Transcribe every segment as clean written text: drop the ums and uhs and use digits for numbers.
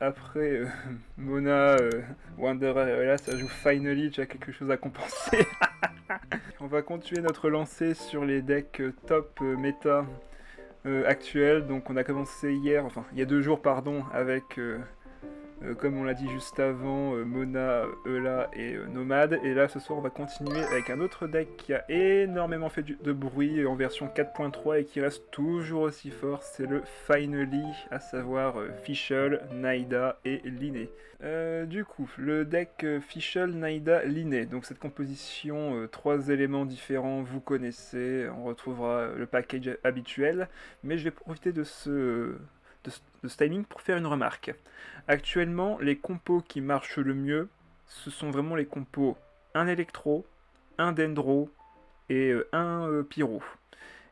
après Mona, Wanderer et là, ça joue Finally, tu as quelque chose à compenser. On va continuer notre lancée sur les decks top méta actuels. Donc on a commencé hier, enfin il y a 2 jours pardon, avec comme on l'a dit juste avant, Mona, Eula et Nomade. Et là, ce soir, on va continuer avec un autre deck qui a énormément fait de bruit en version 4.3 et qui reste toujours aussi fort. C'est le Finally, à savoir Fischl, Naida et Linné. Du coup, le deck Fischl, Naida, Linné. Donc cette composition, 3 éléments différents, vous connaissez. On retrouvera le package habituel. Mais je vais profiter de ce timing pour faire une remarque. Actuellement, les compos qui marchent le mieux, ce sont vraiment les compos un électro, un dendro et un pyro.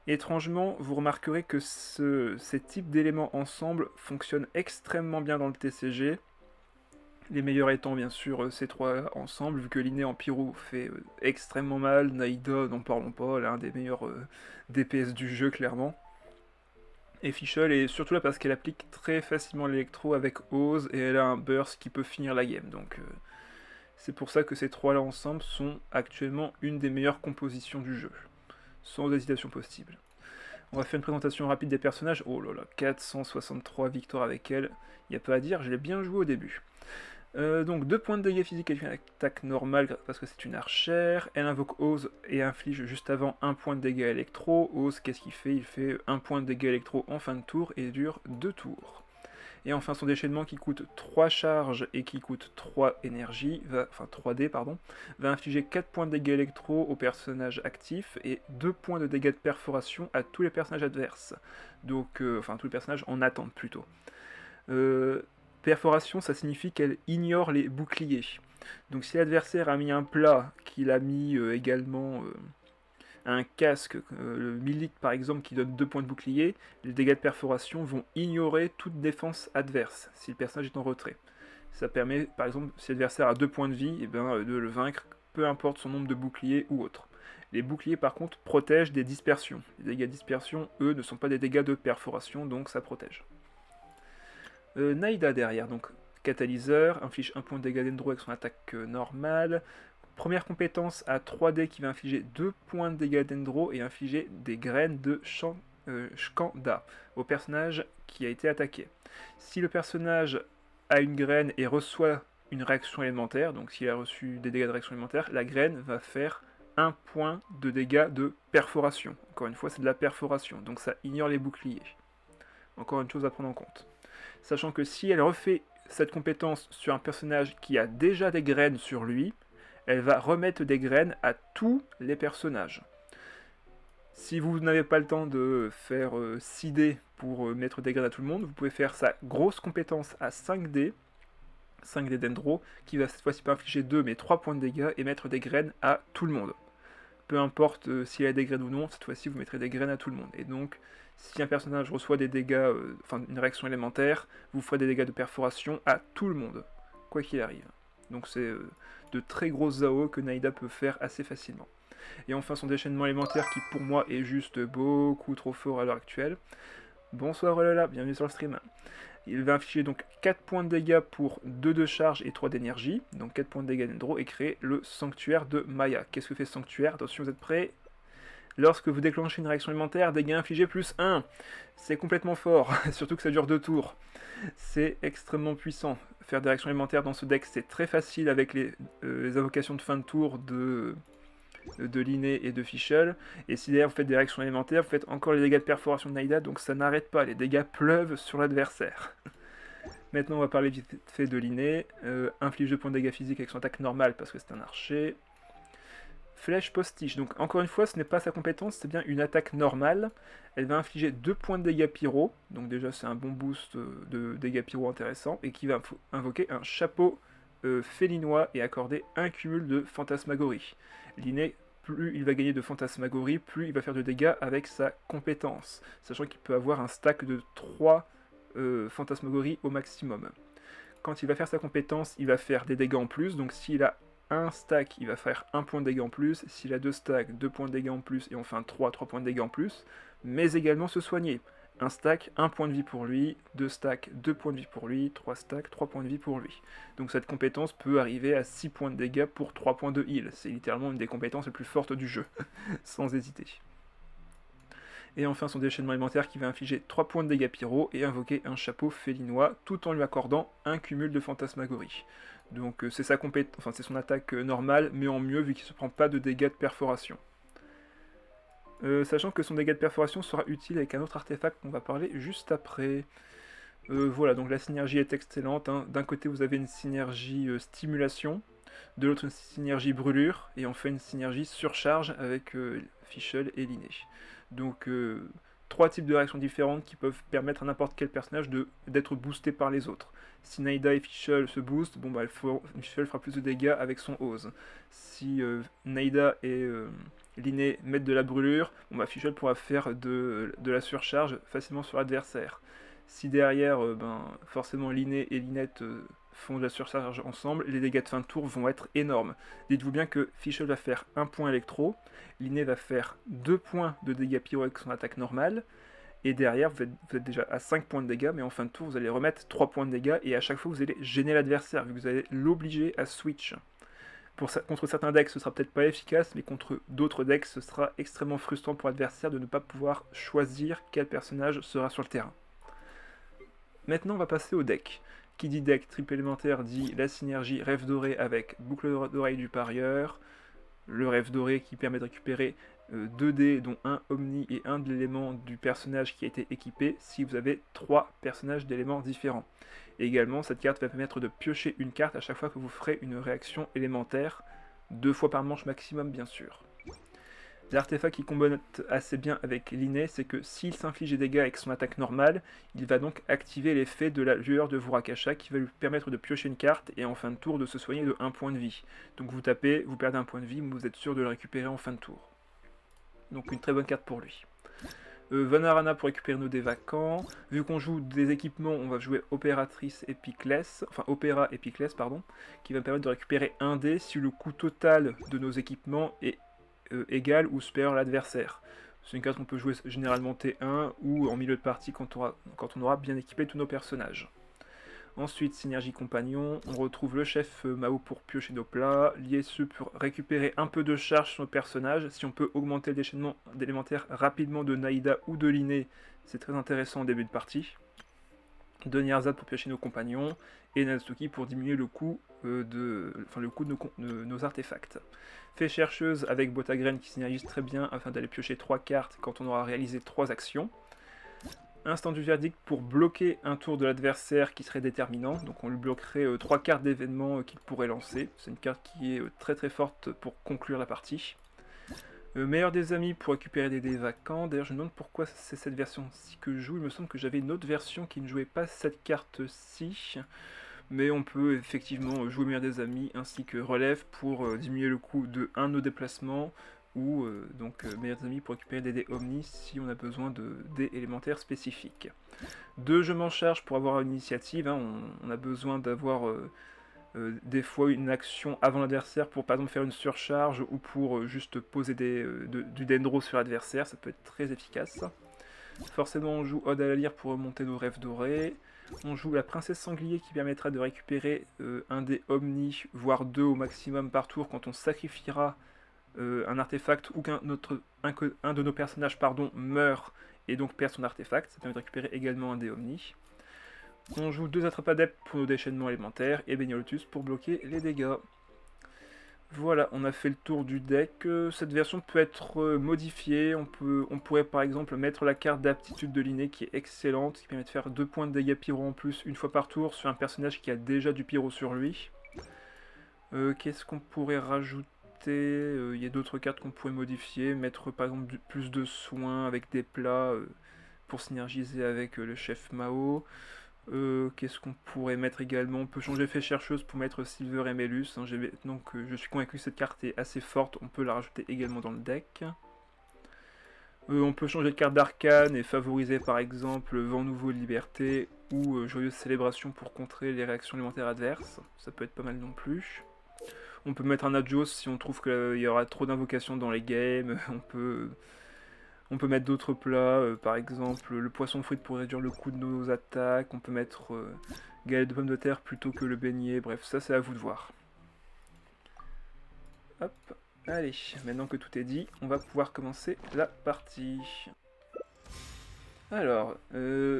Étrangement, vous remarquerez que ces types d'éléments ensemble fonctionnent extrêmement bien dans le TCG. Les meilleurs étant bien sûr ces 3 ensemble, vu que l'inné en pyro fait extrêmement mal, Naida, n'en parlons pas, l'un des meilleurs DPS du jeu clairement. Et Fischl est surtout là parce qu'elle applique très facilement l'électro avec Ose et elle a un burst qui peut finir la game. Donc c'est pour ça que ces 3 là ensemble sont actuellement une des meilleures compositions du jeu. Sans hésitation possible. On va faire une présentation rapide des personnages. Oh là là, 463 victoires avec elle. Il n'y a pas à dire, je l'ai bien joué au début. Donc 2 points de dégâts physiques avec une attaque normale parce que c'est une archère. Elle invoque Ose et inflige juste avant 1 point de dégâts électro. Ose, qu'est-ce qu'il fait? Il fait 1 point de dégâts électro en fin de tour et dure 2 tours. Et enfin son déchaînement qui coûte 3 charges et qui coûte 3 énergie, enfin 3D pardon, va infliger 4 points de dégâts électro aux personnages actifs et 2 points de dégâts de perforation à tous les personnages adverses. Donc, enfin tous les personnages en attente plutôt. Perforation, ça signifie qu'elle ignore les boucliers. Donc si l'adversaire a mis un plat, qu'il a mis également un casque, le Milik par exemple, qui donne 2 points de bouclier, les dégâts de perforation vont ignorer toute défense adverse, si le personnage est en retrait. Ça permet, par exemple, si l'adversaire a 2 points de vie, de le vaincre, peu importe son nombre de boucliers ou autre. Les boucliers par contre protègent des dispersions. Les dégâts de dispersion, eux, ne sont pas des dégâts de perforation, donc ça protège. Naida derrière, donc catalyseur, inflige 1 point de dégâts d'Endro avec son attaque normale. Première compétence à 3D qui va infliger 2 points de dégâts d'Endro et infliger des graines de Shkanda au personnage qui a été attaqué. Si le personnage a une graine et reçoit une réaction élémentaire, donc s'il a reçu des dégâts de réaction élémentaire, la graine va faire 1 point de dégâts de perforation. Encore une fois, c'est de la perforation, donc ça ignore les boucliers. Encore une chose à prendre en compte. Sachant que si elle refait cette compétence sur un personnage qui a déjà des graines sur lui, elle va remettre des graines à tous les personnages. Si vous n'avez pas le temps de faire 6D pour mettre des graines à tout le monde, vous pouvez faire sa grosse compétence à 5D Dendro, qui va cette fois-ci pas infliger 2 mais 3 points de dégâts et mettre des graines à tout le monde. Peu importe s'il a des graines ou non, cette fois-ci vous mettrez des graines à tout le monde. Et donc, si un personnage reçoit des dégâts, enfin une réaction élémentaire, vous ferez des dégâts de perforation à tout le monde, quoi qu'il arrive. Donc c'est de très grosses AO que Naida peut faire assez facilement. Et enfin son déchaînement élémentaire qui pour moi est juste beaucoup trop fort à l'heure actuelle. Bonsoir Olala, bienvenue sur le stream. Il va infliger donc 4 points de dégâts pour 2 de charge et 3 d'énergie, donc 4 points de dégâts d'Endro, et créer le sanctuaire de Maya. Qu'est-ce que fait sanctuaire? Attention, vous êtes prêts? Lorsque vous déclenchez une réaction élémentaire, dégâts infligés plus 1. C'est complètement fort, surtout que ça dure 2 tours. C'est extrêmement puissant. Faire des réactions élémentaires dans ce deck, c'est très facile avec les invocations de fin de tour de Linné et de Fischl. Et si derrière vous faites des réactions élémentaires, vous faites encore les dégâts de perforation de Naida, donc ça n'arrête pas, les dégâts pleuvent sur l'adversaire. Maintenant on va parler vite fait de Linné. Inflige 2 points de dégâts physiques avec son attaque normale parce que c'est un archer. Flèche postiche, donc encore une fois ce n'est pas sa compétence, c'est bien une attaque normale. Elle va infliger 2 points de dégâts pyro, donc déjà c'est un bon boost de dégâts pyro intéressant, et qui va invoquer un chapeau félinois et accorder un cumul de fantasmagorie. Linné, plus il va gagner de fantasmagorie, plus il va faire de dégâts avec sa compétence, sachant qu'il peut avoir un stack de 3 fantasmagories au maximum. Quand il va faire sa compétence, il va faire des dégâts en plus, donc s'il a un stack, il va faire 1 point de dégâts en plus, s'il a 2 stacks, 2 points de dégâts en plus, et enfin 3 points de dégâts en plus, mais également se soigner. 1 stack, 1 point de vie pour lui, 2 stacks, 2 points de vie pour lui, 3 stacks, 3 points de vie pour lui. Donc cette compétence peut arriver à 6 points de dégâts pour 3 points de heal. C'est littéralement une des compétences les plus fortes du jeu, sans hésiter. Et enfin son déchaînement élémentaire qui va infliger 3 points de dégâts pyro et invoquer un chapeau félinois tout en lui accordant un cumul de fantasmagorie. Donc c'est c'est son attaque normale, mais en mieux vu qu'il ne se prend pas de dégâts de perforation. Sachant que son dégât de perforation sera utile avec un autre artefact qu'on va parler juste après. Voilà, donc la synergie est excellente. Hein. D'un côté vous avez une synergie stimulation, de l'autre une synergie brûlure, et enfin une synergie surcharge avec Fischl et Linné. Donc 3 types de réactions différentes qui peuvent permettre à n'importe quel personnage d'être boosté par les autres. Si Naida et Fischl se boostent, bon bah Fischl fera plus de dégâts avec son Ose. Si Naida et Linné mettent de la brûlure, bon bah Fischl pourra faire de la surcharge facilement sur l'adversaire. Si derrière, forcément Linné et Linette font de la surcharge ensemble, les dégâts de fin de tour vont être énormes. Dites-vous bien que Fischl va faire 1 point électro, Linné va faire 2 points de dégâts pyro avec son attaque normale, et derrière vous êtes déjà à 5 points de dégâts, mais en fin de tour vous allez remettre 3 points de dégâts, et à chaque fois vous allez gêner l'adversaire, vu que vous allez l'obliger à switch. Contre certains decks ce sera peut-être pas efficace, mais contre d'autres decks ce sera extrêmement frustrant pour l'adversaire de ne pas pouvoir choisir quel personnage sera sur le terrain. Maintenant on va passer au deck. Qui dit deck triple élémentaire dit la synergie rêve doré avec boucle d'oreille du parieur, le rêve doré qui permet de récupérer 2 dés dont un omni et un de l'élément du personnage qui a été équipé si vous avez 3 personnages d'éléments différents. Et également cette carte va permettre de piocher une carte à chaque fois que vous ferez une réaction élémentaire, 2 fois par manche maximum bien sûr. L'artefact qui combote assez bien avec Linné, c'est que s'il s'inflige des dégâts avec son attaque normale, il va donc activer l'effet de la lueur de Vurakasha qui va lui permettre de piocher une carte et en fin de tour de se soigner de 1 point de vie. Donc vous tapez, vous perdez 1 point de vie, mais vous êtes sûr de le récupérer en fin de tour. Donc une très bonne carte pour lui. Vanarana pour récupérer nos dés vacants. Vu qu'on joue des équipements, on va jouer Opératrice Epiclès, enfin Opéra Epiclès, pardon, qui va me permettre de récupérer un dé si le coût total de nos équipements est égal ou supérieur à l'adversaire. C'est une carte qu'on peut jouer généralement T1 ou en milieu de partie quand on aura bien équipé tous nos personnages. Ensuite, synergie compagnon, on retrouve le chef Mao pour piocher nos plats, Liesu pour récupérer un peu de charge sur nos personnages. Si on peut augmenter le déchaînement d'élémentaire rapidement de Naida ou de Linné, c'est très intéressant au début de partie. Donnierzad pour piocher nos compagnons, et Natsuki pour diminuer le coût de nos artefacts. Fée chercheuse avec boîte à graines qui synergise très bien afin d'aller piocher 3 cartes quand on aura réalisé 3 actions. Instant du verdict pour bloquer un tour de l'adversaire qui serait déterminant, donc on lui bloquerait 3 cartes d'événements qu'il pourrait lancer. C'est une carte qui est très très forte pour conclure la partie. Meilleur des amis pour récupérer des dés vacants. D'ailleurs je me demande pourquoi c'est cette version-ci que je joue. Il me semble que j'avais une autre version qui ne jouait pas cette carte-ci. Mais on peut effectivement jouer meilleur des amis ainsi que relève pour diminuer le coût de un de nos déplacements. Ou meilleurs amis pour récupérer des dés omni si on a besoin de dés élémentaires spécifiques. 2 je m'en charge pour avoir une initiative. Hein. On a besoin d'avoir des fois une action avant l'adversaire pour par exemple faire une surcharge ou pour juste poser du dendro sur l'adversaire, ça peut être très efficace. Forcément on joue Ode à la lyre pour remonter nos rêves dorés. On joue la princesse sanglier qui permettra de récupérer un dé omni, voire 2 au maximum par tour quand on sacrifiera un artefact ou qu'un de nos personnages meurt et donc perd son artefact. Ça permet de récupérer également un dé omni. On joue 2 attrape-adeptes pour nos déchaînements élémentaires et Beniolotus pour bloquer les dégâts. Voilà, on a fait le tour du deck. Cette version peut être modifiée. On pourrait par exemple mettre la carte d'aptitude de Linné qui est excellente, qui permet de faire 2 points de dégâts pyro en plus une fois par tour sur un personnage qui a déjà du pyro sur lui. Qu'est-ce qu'on pourrait rajouter? Il y a d'autres cartes qu'on pourrait modifier, mettre par exemple plus de soins avec des plats pour synergiser avec le chef Mao. Qu'est-ce qu'on pourrait mettre également? On peut changer Fée chercheuse pour mettre Silver et Mélus. Hein, donc je suis convaincu que cette carte est assez forte, on peut la rajouter également dans le deck. On peut changer de carte d'arcane et favoriser par exemple Vent nouveau de liberté ou Joyeuse célébration pour contrer les réactions élémentaires adverses. Ça peut être pas mal non plus. On peut mettre un Adjos si on trouve qu'il y aura trop d'invocations dans les games. On peut mettre d'autres plats, par exemple le poisson frit pour réduire le coût de nos attaques. On peut mettre galette de pommes de terre plutôt que le beignet. Bref, ça c'est à vous de voir. Hop, allez, maintenant que tout est dit, on va pouvoir commencer la partie. Alors,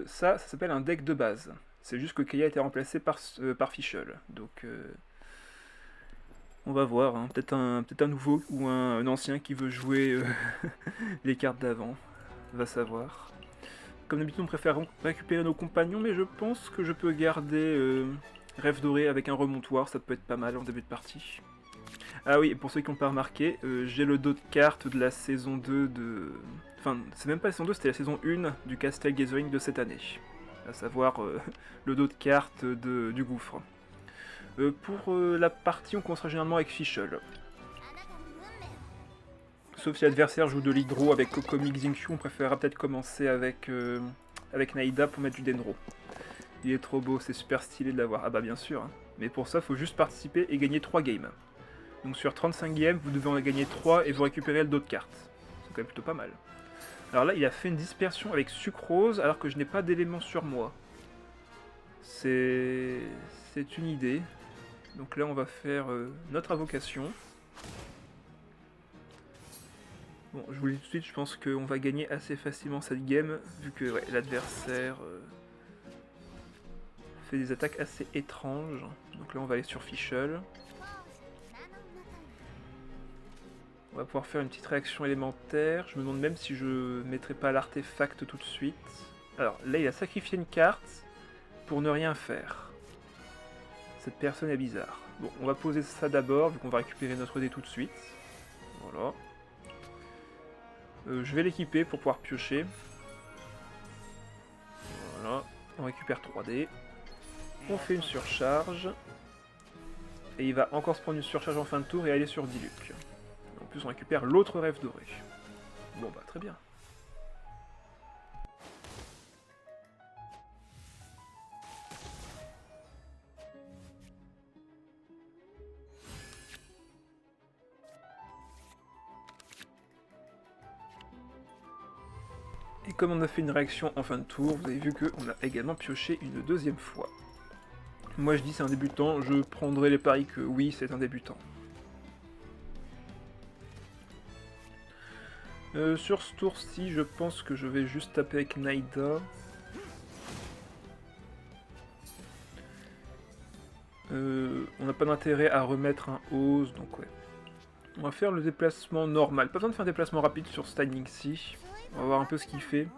ça s'appelle un deck de base. C'est juste que Kaya a été remplacé par Fischl. Donc, on va voir. Hein. Peut-être un nouveau ou un ancien qui veut jouer les cartes d'avant. Va savoir. Comme d'habitude, on préfère récupérer nos compagnons, mais je pense que je peux garder Rêve Doré avec un remontoir. Ça peut être pas mal en début de partie. Ah oui, et pour ceux qui n'ont pas remarqué, j'ai le dos de cartes de la saison 2 de... Enfin, c'est même pas la saison 2, c'était la saison 1 du Castle Gathering de cette année. À savoir le dos de cartes du gouffre. Pour la partie, on commencera généralement avec Fischl. Sauf si l'adversaire joue de l'hydro avec Kokomi Xingqiu, on préférera peut-être commencer avec Naïda pour mettre du Dendro. Il est trop beau, c'est super stylé de l'avoir. Ah bah bien sûr, hein. Mais pour ça, il faut juste participer et gagner 3 games. Donc sur 35 games, vous devez en gagner 3 et vous récupérez le dos de cartes. C'est quand même plutôt pas mal. Alors là, il a fait une dispersion avec sucrose alors que je n'ai pas d'éléments sur moi. C'est une idée. Donc là, on va faire notre invocation. Bon, je vous le dis tout de suite, je pense qu'on va gagner assez facilement cette game, vu que ouais, l'adversaire fait des attaques assez étranges. Donc là, on va aller sur Fischl. On va pouvoir faire une petite réaction élémentaire. Je me demande même si je mettrai pas l'artefact tout de suite. Alors là, il a sacrifié une carte pour ne rien faire. Cette personne est bizarre. Bon, on va poser ça d'abord, vu qu'on va récupérer notre dé tout de suite. Voilà. Je vais l'équiper pour pouvoir piocher. Voilà. On récupère 3 dés. On fait une surcharge. Et il va encore se prendre une surcharge en fin de tour et aller sur Diluc. En plus, on récupère l'autre Rêve Doré. Bon bah, très bien. Et comme on a fait une réaction en fin de tour, vous avez vu qu'on a également pioché une deuxième fois. Moi je dis c'est un débutant, je prendrai les paris que oui, c'est un débutant. Sur ce tour-ci, je pense que je vais juste taper avec Naïda. On n'a pas d'intérêt à remettre un Ose, donc ouais. On va faire le déplacement normal. Pas besoin de faire un déplacement rapide sur Standing Sea. On va voir un peu ce qu'il fait.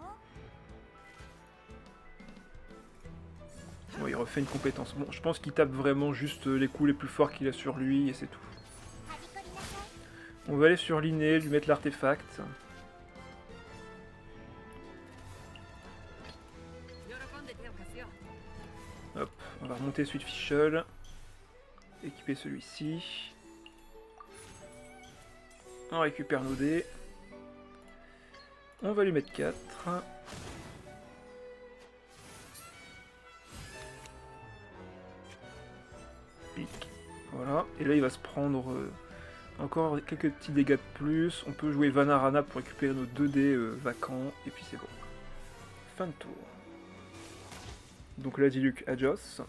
Bon, il refait une compétence. Bon, je pense qu'il tape vraiment juste les coups les plus forts qu'il a sur lui et c'est tout. On va aller sur l'inné, lui mettre l'artefact. Hop, on va remonter celui de Fischl. Équiper celui-ci. On récupère nos dés. On va lui mettre 4. Pic. Voilà. Et là, il va se prendre encore quelques petits dégâts de plus. On peut jouer Vanarana pour récupérer nos 2 dés vacants. Et puis c'est bon. Fin de tour. Donc là, Diluc Adios.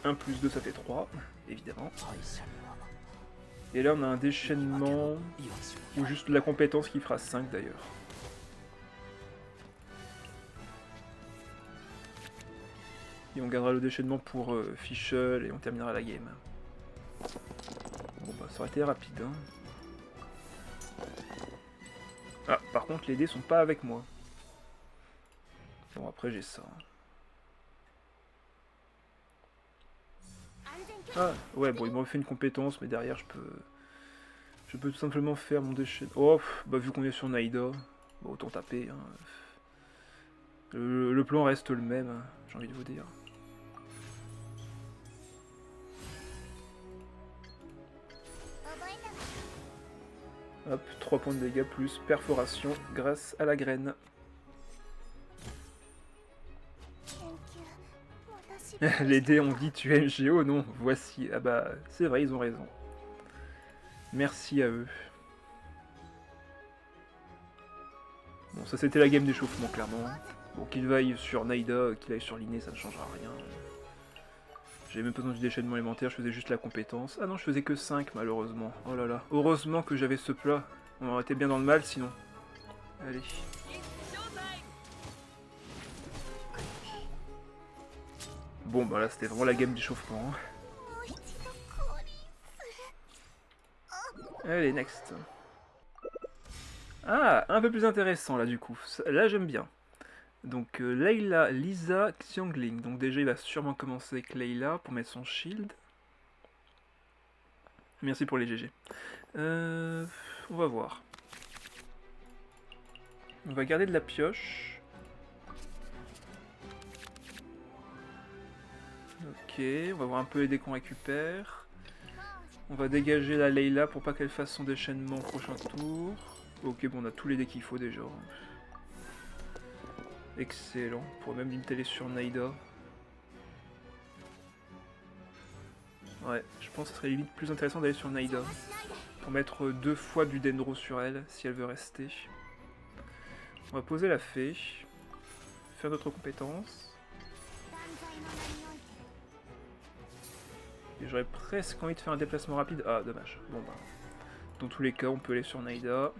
1 plus 2, ça fait 3, évidemment. Et là, on a un déchaînement, ou juste la compétence qui fera 5 d'ailleurs. Et on gardera le déchaînement pour Fischl et on terminera la game. Bon bah ça aurait été rapide. Hein. Ah, par contre les dés sont pas avec moi. Bon après j'ai ça. Ah ouais bon il m'a fait une compétence mais derrière je peux tout simplement faire mon déchaînement. Oh bah vu qu'on est sur Naïda, bah, autant taper. Hein. Le plan reste le même, hein, j'ai envie de vous dire. Hop, 3 points de dégâts plus perforation grâce à la graine. Les dés ont dit tu es MGO, non, voici. Ah bah, c'est vrai, ils ont raison. Merci à eux. Bon, ça c'était la game d'échauffement, clairement. Bon, qu'il vaille sur Naida, qu'il aille sur Linné, ça ne changera rien. J'avais même pas besoin du déchaînement élémentaire, je faisais juste la compétence. Ah non, je faisais que 5 malheureusement. Oh là là. Heureusement que j'avais ce plat. On aurait été bien dans le mal sinon. Allez. Bon bah là c'était vraiment la game d'échauffement. Allez, next. Ah, un peu plus intéressant là du coup. Là j'aime bien. Donc Layla, Lisa, Xiangling. Donc déjà il va sûrement commencer avec Layla pour mettre son shield. Merci pour les GG. On va voir. On va garder de la pioche. Ok, on va voir un peu les dés qu'on récupère. On va dégager la Layla pour pas qu'elle fasse son déchaînement au prochain tour. Ok, bon on a tous les dés qu'il faut déjà. Excellent, on pourrait même limiter sur Naida. Ouais, je pense que ce serait limite plus intéressant d'aller sur Naida. Pour mettre 2 fois du Dendro sur elle, si elle veut rester. On va poser la fée. Faire d'autres compétences. Et j'aurais presque envie de faire un déplacement rapide. Ah, dommage. Bon bah. Dans tous les cas, on peut aller sur Naida.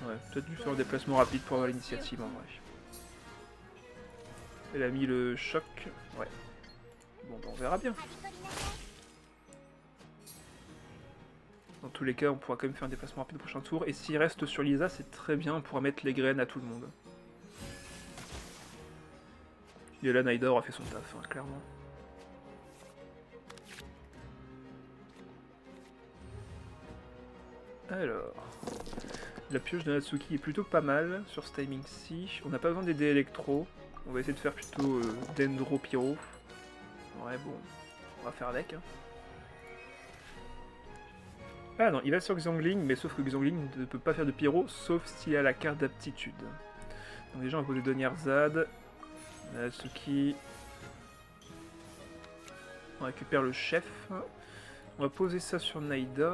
Ouais, peut-être dû faire un déplacement rapide pour avoir l'initiative en vrai. Elle a mis le choc. Ouais. Bon bah on verra bien. Dans tous les cas, on pourra quand même faire un déplacement rapide au prochain tour. Et s'il reste sur Lisa, c'est très bien, on pourra mettre les graines à tout le monde. Et là, Naida aura fait son taf, hein, clairement. Alors... La pioche de Natsuki est plutôt pas mal sur ce timing-ci. On n'a pas besoin d'aider électro. On va essayer de faire plutôt Dendro Pyro. Ouais, bon, on va faire avec. Hein. Ah non, il va sur Xiangling, mais sauf que Xiangling ne peut pas faire de pyro, sauf s'il a la carte d'aptitude. Donc déjà on va poser Donnierzad, Natsuki. On récupère le chef. On va poser ça sur Naida.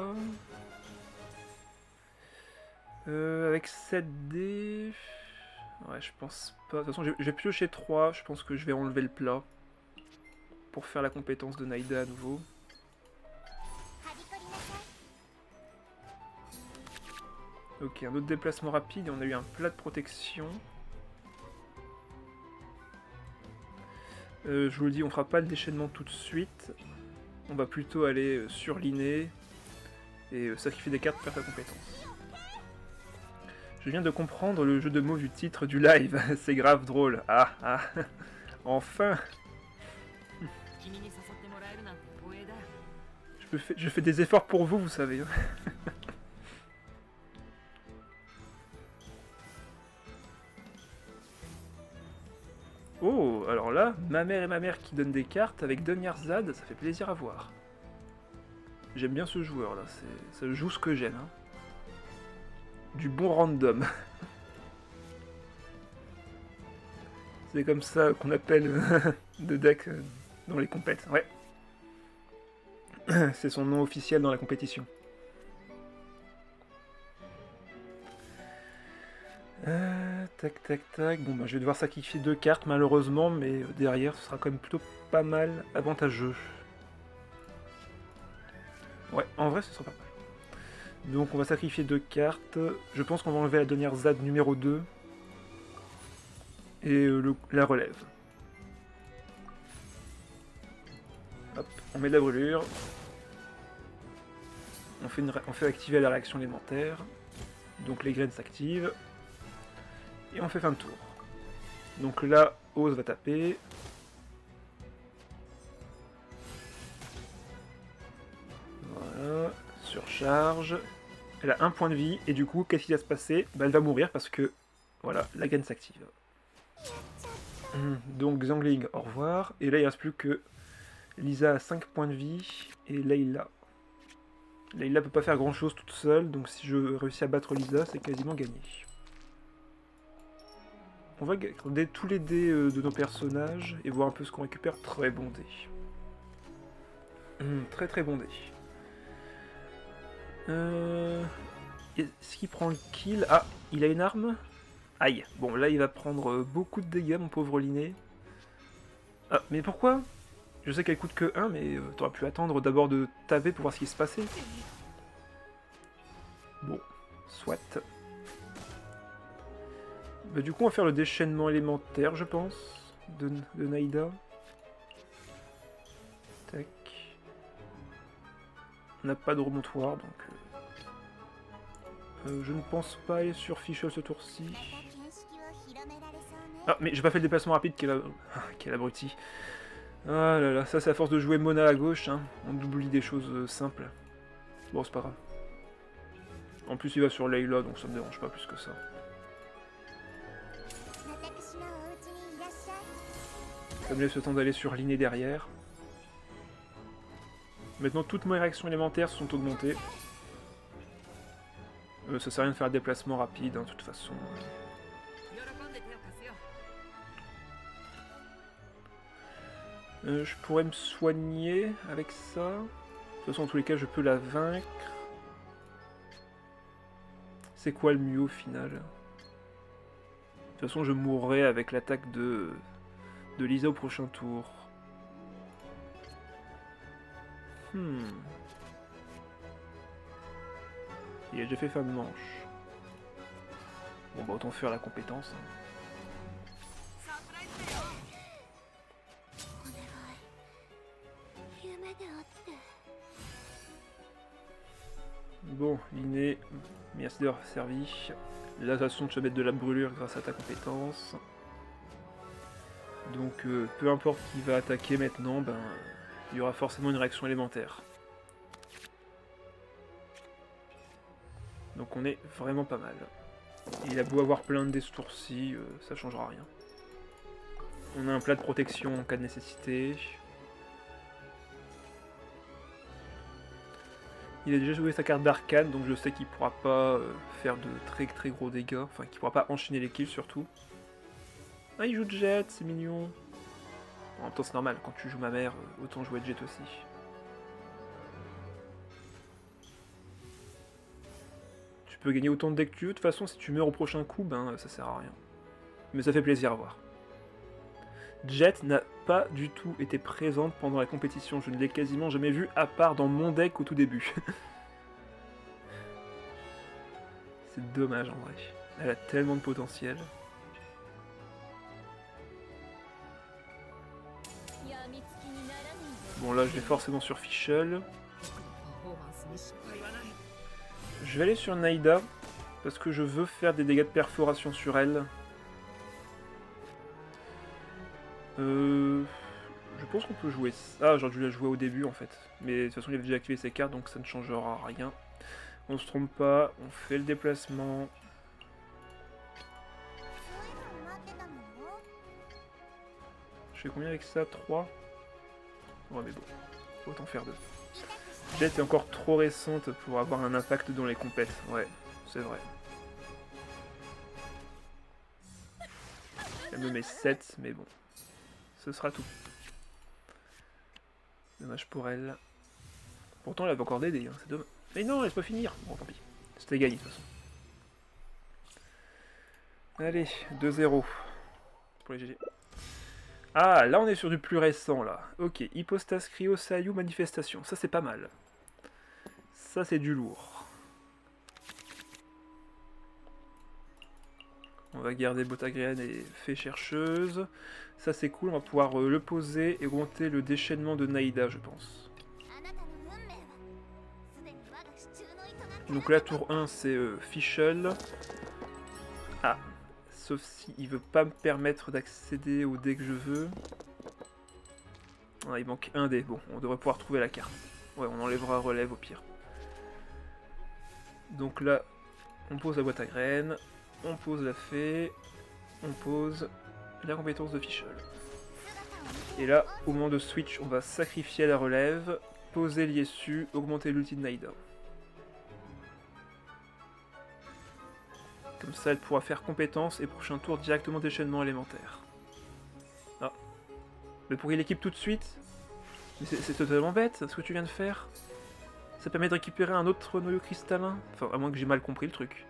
Avec 7D... Ouais, je pense pas. De toute façon, j'ai pioché 3, je pense que je vais enlever le plat. Pour faire la compétence de Naida à nouveau. Ok, un autre déplacement rapide et on a eu un plat de protection. Je vous le dis, on fera pas le déchaînement tout de suite. On va plutôt aller sur Linné et sacrifier des cartes pour faire sa compétence. Je viens de comprendre le jeu de mots du titre du live, c'est grave drôle. Ah, ah, enfin. Je fais des efforts pour vous, vous savez. Oh, alors là, ma mère et ma mère qui donnent des cartes avec Donnierzad, ça fait plaisir à voir. J'aime bien ce joueur là, ça joue ce que j'aime. Hein. Du bon random. C'est comme ça qu'on appelle de deck dans les compètes, ouais. C'est son nom officiel dans la compétition. Tac tac tac, bon bah je vais devoir sacrifier 2 cartes malheureusement, mais derrière ce sera quand même plutôt pas mal avantageux. Ouais, en vrai ce sera pas mal. Donc on va sacrifier 2 cartes, je pense qu'on va enlever la Donnierzad numéro 2. Et la relève. Hop, on met de la brûlure. On fait activer la réaction élémentaire. Donc les graines s'activent. Et on fait fin de tour. Donc là, Ose va taper. Voilà, surcharge. Elle a 1 point de vie, et du coup, qu'est-ce qui va se passer? Bah, elle va mourir parce que, voilà, la graine s'active. Donc Xiangling, au revoir. Et là, il ne reste plus que Lisa a 5 points de vie, et Layla. Layla peut pas faire grand chose toute seule, donc si je réussis à battre Lisa, c'est quasiment gagné. On va garder tous les dés de nos personnages et voir un peu ce qu'on récupère. Très bon dé. Très très bon dé. Est-ce qu'il prend le kill? Ah, il a une arme? Aïe. Bon, là, il va prendre beaucoup de dégâts, mon pauvre Linné. Ah, mais pourquoi? Je sais qu'elle coûte que 1, mais t'aurais pu attendre d'abord de taper pour voir ce qui se passait. Bon, soit. Bah, du coup, on va faire le déchaînement élémentaire, je pense, de Naïda. Tac. On n'a pas de remontoir, donc... je ne pense pas aller sur Fischl ce tour-ci. Ah, mais j'ai pas fait le déplacement rapide, quel abruti. Ah là là, ça c'est à force de jouer Mona à gauche, hein. On oublie des choses simples. Bon, c'est pas grave. En plus, il va sur Layla, donc ça me dérange pas plus que ça. Ça me laisse le temps d'aller sur Linné derrière. Maintenant, toutes mes réactions élémentaires sont augmentées. Ça sert à rien de faire un déplacement rapide, hein, de toute façon. Je pourrais me soigner avec ça. De toute façon, en tous les cas, je peux la vaincre. C'est quoi le mieux au final? De toute façon, je mourrai avec l'attaque de Lisa au prochain tour. Il a déjà fait fin de manche. Bon bah autant faire la compétence. Hein. Bon, Linné, merci d'avoir servi. Là, de toute façon, tu vas mettre de la brûlure grâce à ta compétence. Donc, peu importe qui va attaquer maintenant, ben, il y aura forcément une réaction élémentaire. Donc on est vraiment pas mal. Il a beau avoir plein de dés ce tour-ci, ça changera rien. On a un plat de protection en cas de nécessité. Il a déjà joué sa carte d'arcane, donc je sais qu'il pourra pas faire de très gros dégâts. Enfin, qu'il pourra pas enchaîner les kills surtout. Ah, il joue Jet, c'est mignon. En même temps, c'est normal, quand tu joues ma mère, autant jouer Jet aussi. Tu peux gagner autant de decks que tu veux, de toute façon, si tu meurs au prochain coup, ben ça sert à rien. Mais ça fait plaisir à voir. Jet n'a pas du tout été présente pendant la compétition, je ne l'ai quasiment jamais vue, à part dans mon deck au tout début. C'est dommage en vrai. Elle a tellement de potentiel. Bon là je vais forcément sur Fischl. Je vais aller sur Naïda, parce que je veux faire des dégâts de perforation sur elle. Je pense qu'on peut jouer ça. Ah, j'aurais dû la jouer au début en fait. Mais de toute façon il avait déjà activé ses cartes, donc ça ne changera rien. On se trompe pas, on fait le déplacement. Je fais combien avec ça? 3? Ouais mais bon, autant faire 2. Jet est encore trop récente pour avoir un impact dans les compètes. Ouais, c'est vrai. Elle me met 7, mais bon. Ce sera tout. Dommage pour elle. Pourtant elle avait encore des dés, hein, c'est dommage. Mais non, laisse pas finir. Bon, tant pis. C'était gagné de toute façon. Allez, 2-0. Pour les GG. Ah, là on est sur du plus récent, là. Ok, Hypostas, Cryo, Sayu, Manifestation. Ça c'est pas mal. Ça c'est du lourd. On va garder Botagrienne et Fée Chercheuse. Ça c'est cool, on va pouvoir le poser et augmenter le déchaînement de Naïda, je pense. Donc là, tour 1, c'est Fischl. Ah, sauf s'il veut pas me permettre d'accéder au dé que je veux. Ah, il manque un dé. Bon, on devrait pouvoir trouver la carte. Ouais, on enlèvera relève au pire. Donc là, on pose la boîte à graines, on pose la fée, on pose la compétence de Fischl. Et là, au moment de switch, on va sacrifier la relève, poser l'Iesu, augmenter l'ulti de Naïda. Comme ça, elle pourra faire compétence et prochain tour directement déchaînement élémentaire. Ah. Mais pour qu'il équipe tout de suite? Mais c'est totalement bête ce que tu viens de faire. Ça permet de récupérer un autre noyau cristallin. Enfin, à moins que j'ai mal compris le truc.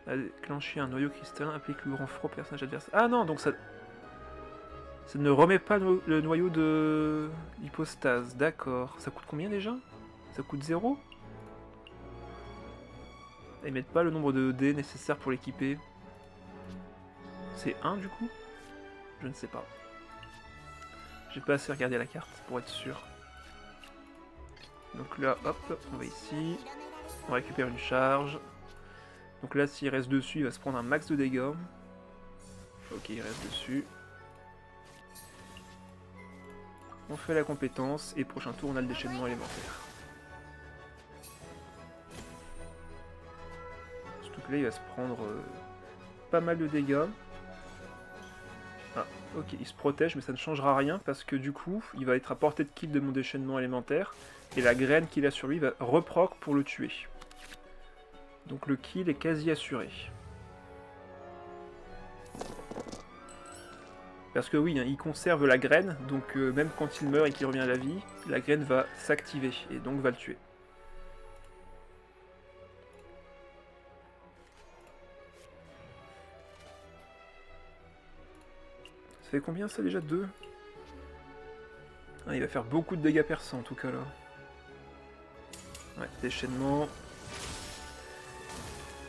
Déclencher un noyau cristallin, applique le grand froid au personnage adverse. Ah non, donc ça... Ça ne remet pas le noyau de l'hypostase, d'accord. Ça coûte combien déjà? Ça coûte 0? Ils mettent pas le nombre de dés nécessaires pour l'équiper. C'est 1 du coup? Je ne sais pas. J'ai pas assez regardé la carte pour être sûr. Donc là, hop, on va ici. On récupère une charge. Donc là, s'il reste dessus, il va se prendre un max de dégâts. Ok, il reste dessus. On fait la compétence, et prochain tour, on a le déchaînement élémentaire. Surtout que là, il va se prendre pas mal de dégâts. Ah, ok, il se protège, mais ça ne changera rien, parce que du coup, il va être à portée de kill de mon déchaînement élémentaire, et la graine qu'il a sur lui va reproc pour le tuer. Donc le kill est quasi assuré. Parce que oui, hein, il conserve la graine, donc même quand il meurt et qu'il revient à la vie, la graine va s'activer, et donc va le tuer. Ça fait combien ça déjà? 2? Ah, il va faire beaucoup de dégâts perçants en tout cas là. Ouais, déchaînement.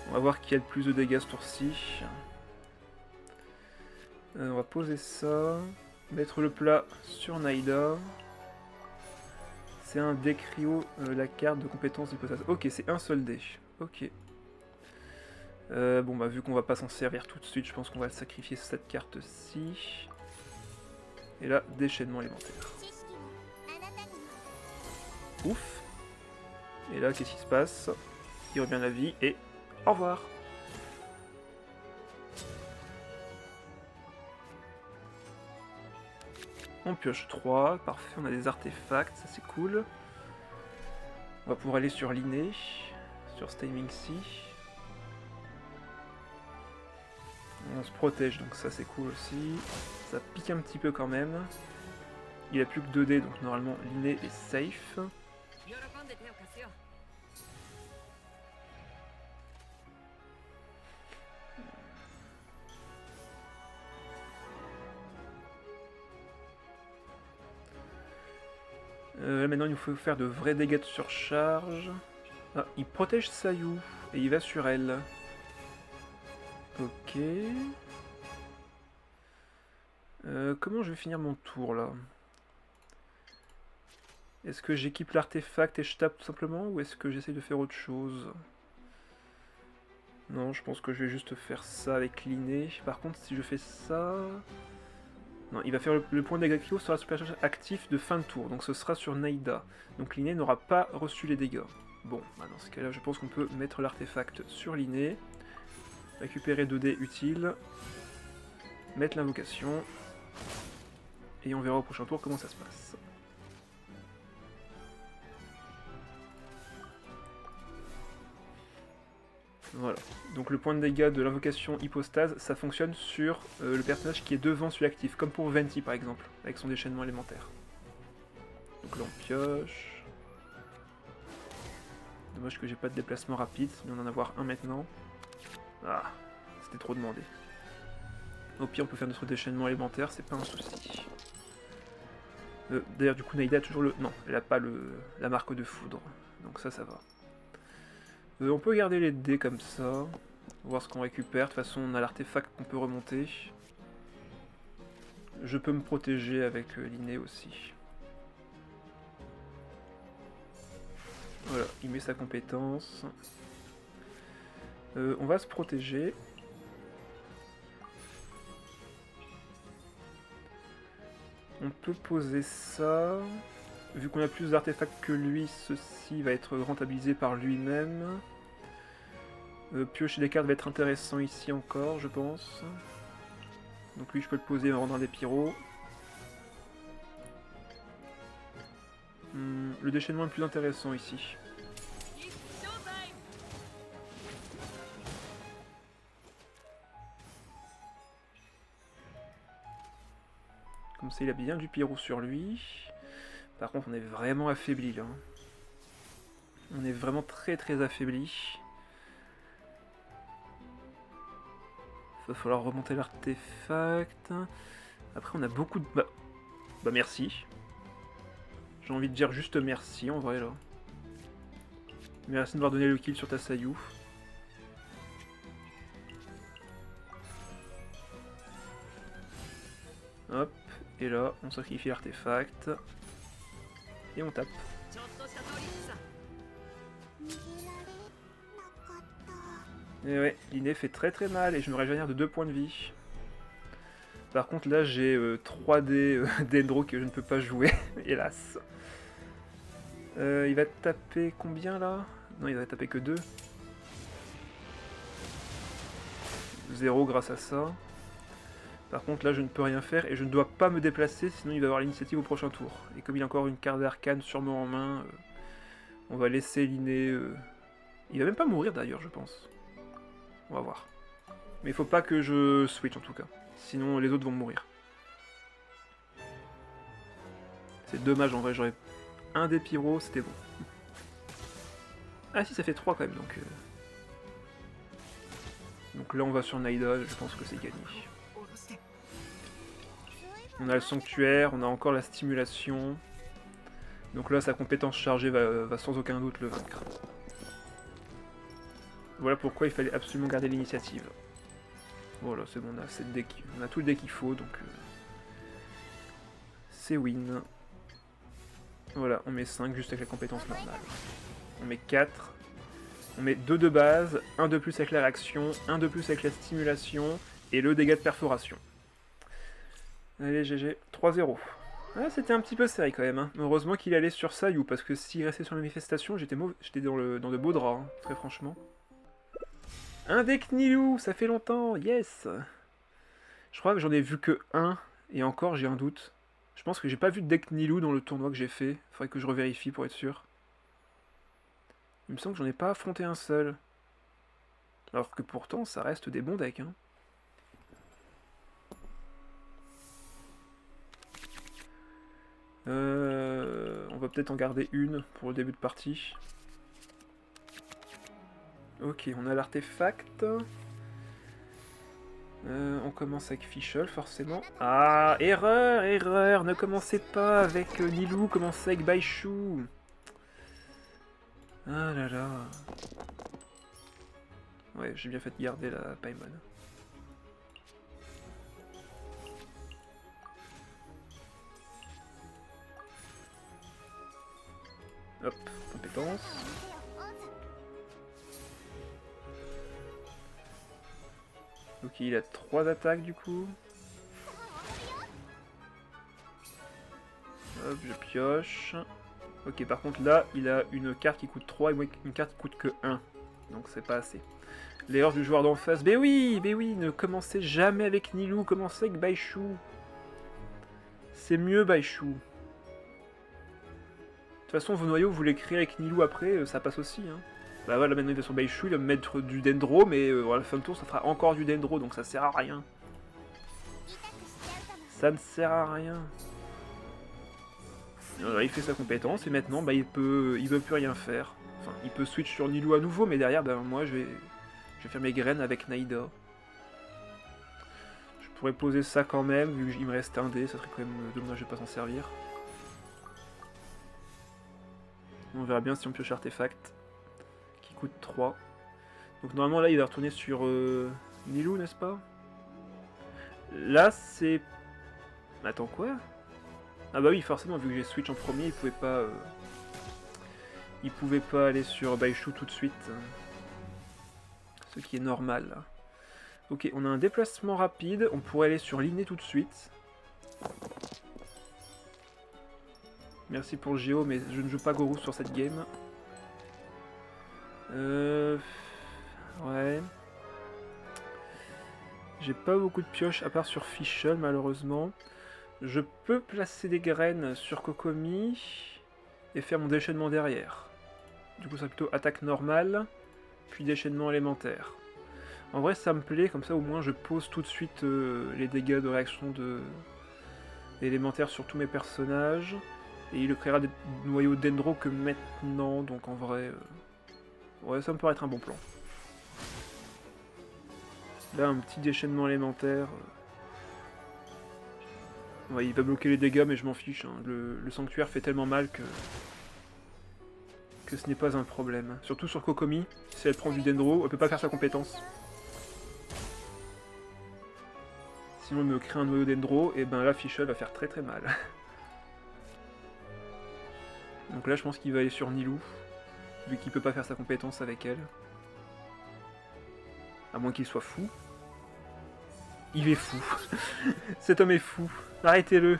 On va voir qui a le plus de dégâts ce tour-ci. On va poser ça. Mettre le plat sur Naïda. C'est un dé cryo, la carte de compétence d'hypostase. Ok, c'est un seul dé. Ok. Bon bah vu qu'on va pas s'en servir tout de suite, je pense qu'on va le sacrifier sur cette carte-ci. Et là, déchaînement élémentaire. Ouf. Et là, qu'est-ce qui se passe? Il revient à la vie et au revoir. On pioche 3, parfait, on a des artefacts, ça c'est cool. On va pouvoir aller sur l'inné, sur ce timing-ci. On se protège, donc ça c'est cool aussi. Ça pique un petit peu quand même. Il a plus que 2 dés, donc normalement l'inné est safe. Maintenant il nous faut faire de vrais dégâts de surcharge. Ah, il protège Sayu et il va sur elle. Ok. Comment je vais finir mon tour là? Est-ce que j'équipe l'artefact et je tape tout simplement, ou est-ce que j'essaye de faire autre chose? Non, je pense que je vais juste faire ça avec l'inné. Par contre, si je fais ça... Non, il va faire le point dégâts cryo sur la supercharge actif de fin de tour, donc ce sera sur Naïda. Donc l'inné n'aura pas reçu les dégâts. Bon, bah dans ce cas-là, je pense qu'on peut mettre l'artefact sur l'inné, récupérer 2 dés utiles, mettre l'invocation, et on verra au prochain tour comment ça se passe. Voilà, donc le point de dégâts de l'invocation hypostase, ça fonctionne sur le personnage qui est devant celui actif, comme pour Venti par exemple, avec son déchaînement élémentaire. Donc là on pioche. Dommage que j'ai pas de déplacement rapide, mais on va en avoir un maintenant. Ah, c'était trop demandé. Au pire on peut faire notre déchaînement élémentaire, c'est pas un souci. D'ailleurs du coup Naïda a toujours le... Non, elle a pas la marque de foudre, donc ça va. On peut garder les dés comme ça, voir ce qu'on récupère. De toute façon, on a l'artefact qu'on peut remonter. Je peux me protéger avec l'inné aussi. Voilà, il met sa compétence. On va se protéger. On peut poser ça. Vu qu'on a plus d'artefacts que lui, ceci va être rentabilisé par lui-même. Piocher des cartes va être intéressant ici encore, je pense. Donc lui, je peux le poser en rendant des pyros. Le déchaînement est plus intéressant ici. Comme ça, il a bien du pyro sur lui. Par contre, on est vraiment affaibli là. On est vraiment très très affaibli. Il va falloir remonter l'artefact. Après, on a beaucoup de... Bah merci. J'ai envie de dire juste merci en vrai là. Merci de m'avoir donné le kill sur ta Sayu. Hop, et là, on sacrifie l'artefact. Et on tape. Et ouais, l'inné fait très très mal et je me régénère de 2 points de vie. Par contre là j'ai 3D Dendro que je ne peux pas jouer, hélas. Il va taper combien là? Non, il va taper que 2. 0 grâce à ça. Par contre là je ne peux rien faire et je ne dois pas me déplacer sinon il va avoir l'initiative au prochain tour. Et comme il a encore une carte d'arcane sûrement en main, on va laisser l'inné... Il va même pas mourir d'ailleurs je pense. On va voir. Mais il faut pas que je switch en tout cas. Sinon les autres vont mourir. C'est dommage en vrai, j'aurais un des pyros, c'était bon. Ah si, ça fait 3 quand même, donc... Donc là on va sur Naida, je pense que c'est gagné. On a le sanctuaire, on a encore la stimulation. Donc là sa compétence chargée va sans aucun doute le vaincre. Voilà pourquoi il fallait absolument garder l'initiative. Voilà, c'est bon, on a tout le deck qu'il faut, donc... c'est win. Voilà, on met 5 juste avec la compétence normale. On met 4. On met 2 de base, 1 de plus avec la réaction, 1 de plus avec la stimulation, et le dégât de perforation. Allez, GG, 3-0. Ah, c'était un petit peu serré quand même. Hein. Heureusement qu'il allait sur Sayu, parce que s'il restait sur la manifestation, j'étais dans de beaux draps, hein, très franchement. Un deck Nilou, ça fait longtemps, yes. Je crois que j'en ai vu que 1, et encore j'ai un doute. Je pense que j'ai pas vu de deck Nilou dans le tournoi que j'ai fait. Faudrait que je revérifie pour être sûr. Il me semble que j'en ai pas affronté un seul. Alors que pourtant, ça reste des bons decks. Hein. On va peut-être en garder une pour le début de partie. Ok, on a l'artefact. On commence avec Fischl, forcément. Ah, erreur, erreur. Ne commencez pas avec Nilou, commencez avec Baishu. Ah là là. Ouais, j'ai bien fait de garder la Paimon. Hop, compétence. Ok, il a 3 attaques du coup. Hop, je pioche. Ok, par contre là, il a une carte qui coûte 3 et une carte qui coûte que 1. Donc c'est pas assez. L'erreur du joueur d'en face. Mais oui, ne commencez jamais avec Nilou, commencez avec Baishu. C'est mieux Baishu. De toute façon, vos noyaux, vous les créez avec Nilou après, ça passe aussi. Hein. Bah voilà, maintenant il va sur Baishu, il va me mettre du Dendro, mais à la fin de tour, ça fera encore du Dendro, donc ça sert à rien. Ça ne sert à rien. Alors, il fait sa compétence, et maintenant, bah, il veut plus rien faire. Enfin, il peut switch sur Nilou à nouveau, mais derrière, bah, moi, je vais faire mes graines avec Naida. Je pourrais poser ça quand même, vu qu'il me reste un dé, ça serait quand même dommage de pas s'en servir. On verra bien si on pioche l'artefact, qui coûte 3. Donc normalement là il va retourner sur Nilou, n'est-ce pas? Là c'est... Attends quoi? Ah bah oui forcément, vu que j'ai switch en premier, il pouvait pas aller sur Baishu tout de suite. Ce qui est normal là. Ok, on a un déplacement rapide, on pourrait aller sur l'inné tout de suite. Merci pour le Géo, mais je ne joue pas Gorou sur cette game. Ouais. J'ai pas beaucoup de pioches à part sur Fischl malheureusement. Je peux placer des graines sur Kokomi et faire mon déchaînement derrière. Du coup ça serait plutôt attaque normale, puis déchaînement élémentaire. En vrai ça me plaît, comme ça au moins je pose tout de suite les dégâts de réaction de élémentaire sur tous mes personnages. Et il créera des noyaux Dendro que maintenant, donc en vrai... ouais, ça me paraît être un bon plan. Là, un petit déchaînement élémentaire. Ouais, il va bloquer les dégâts, mais je m'en fiche. Hein. Le sanctuaire fait tellement mal que ce n'est pas un problème. Surtout sur Kokomi, si elle prend du Dendro, elle peut pas faire sa compétence. Sinon, elle me crée un noyau Dendro, et ben là, Fischl va faire très très mal. Donc là, je pense qu'il va aller sur Nilou, vu qu'il peut pas faire sa compétence avec elle. À moins qu'il soit fou. Il est fou. Cet homme est fou. Arrêtez-le.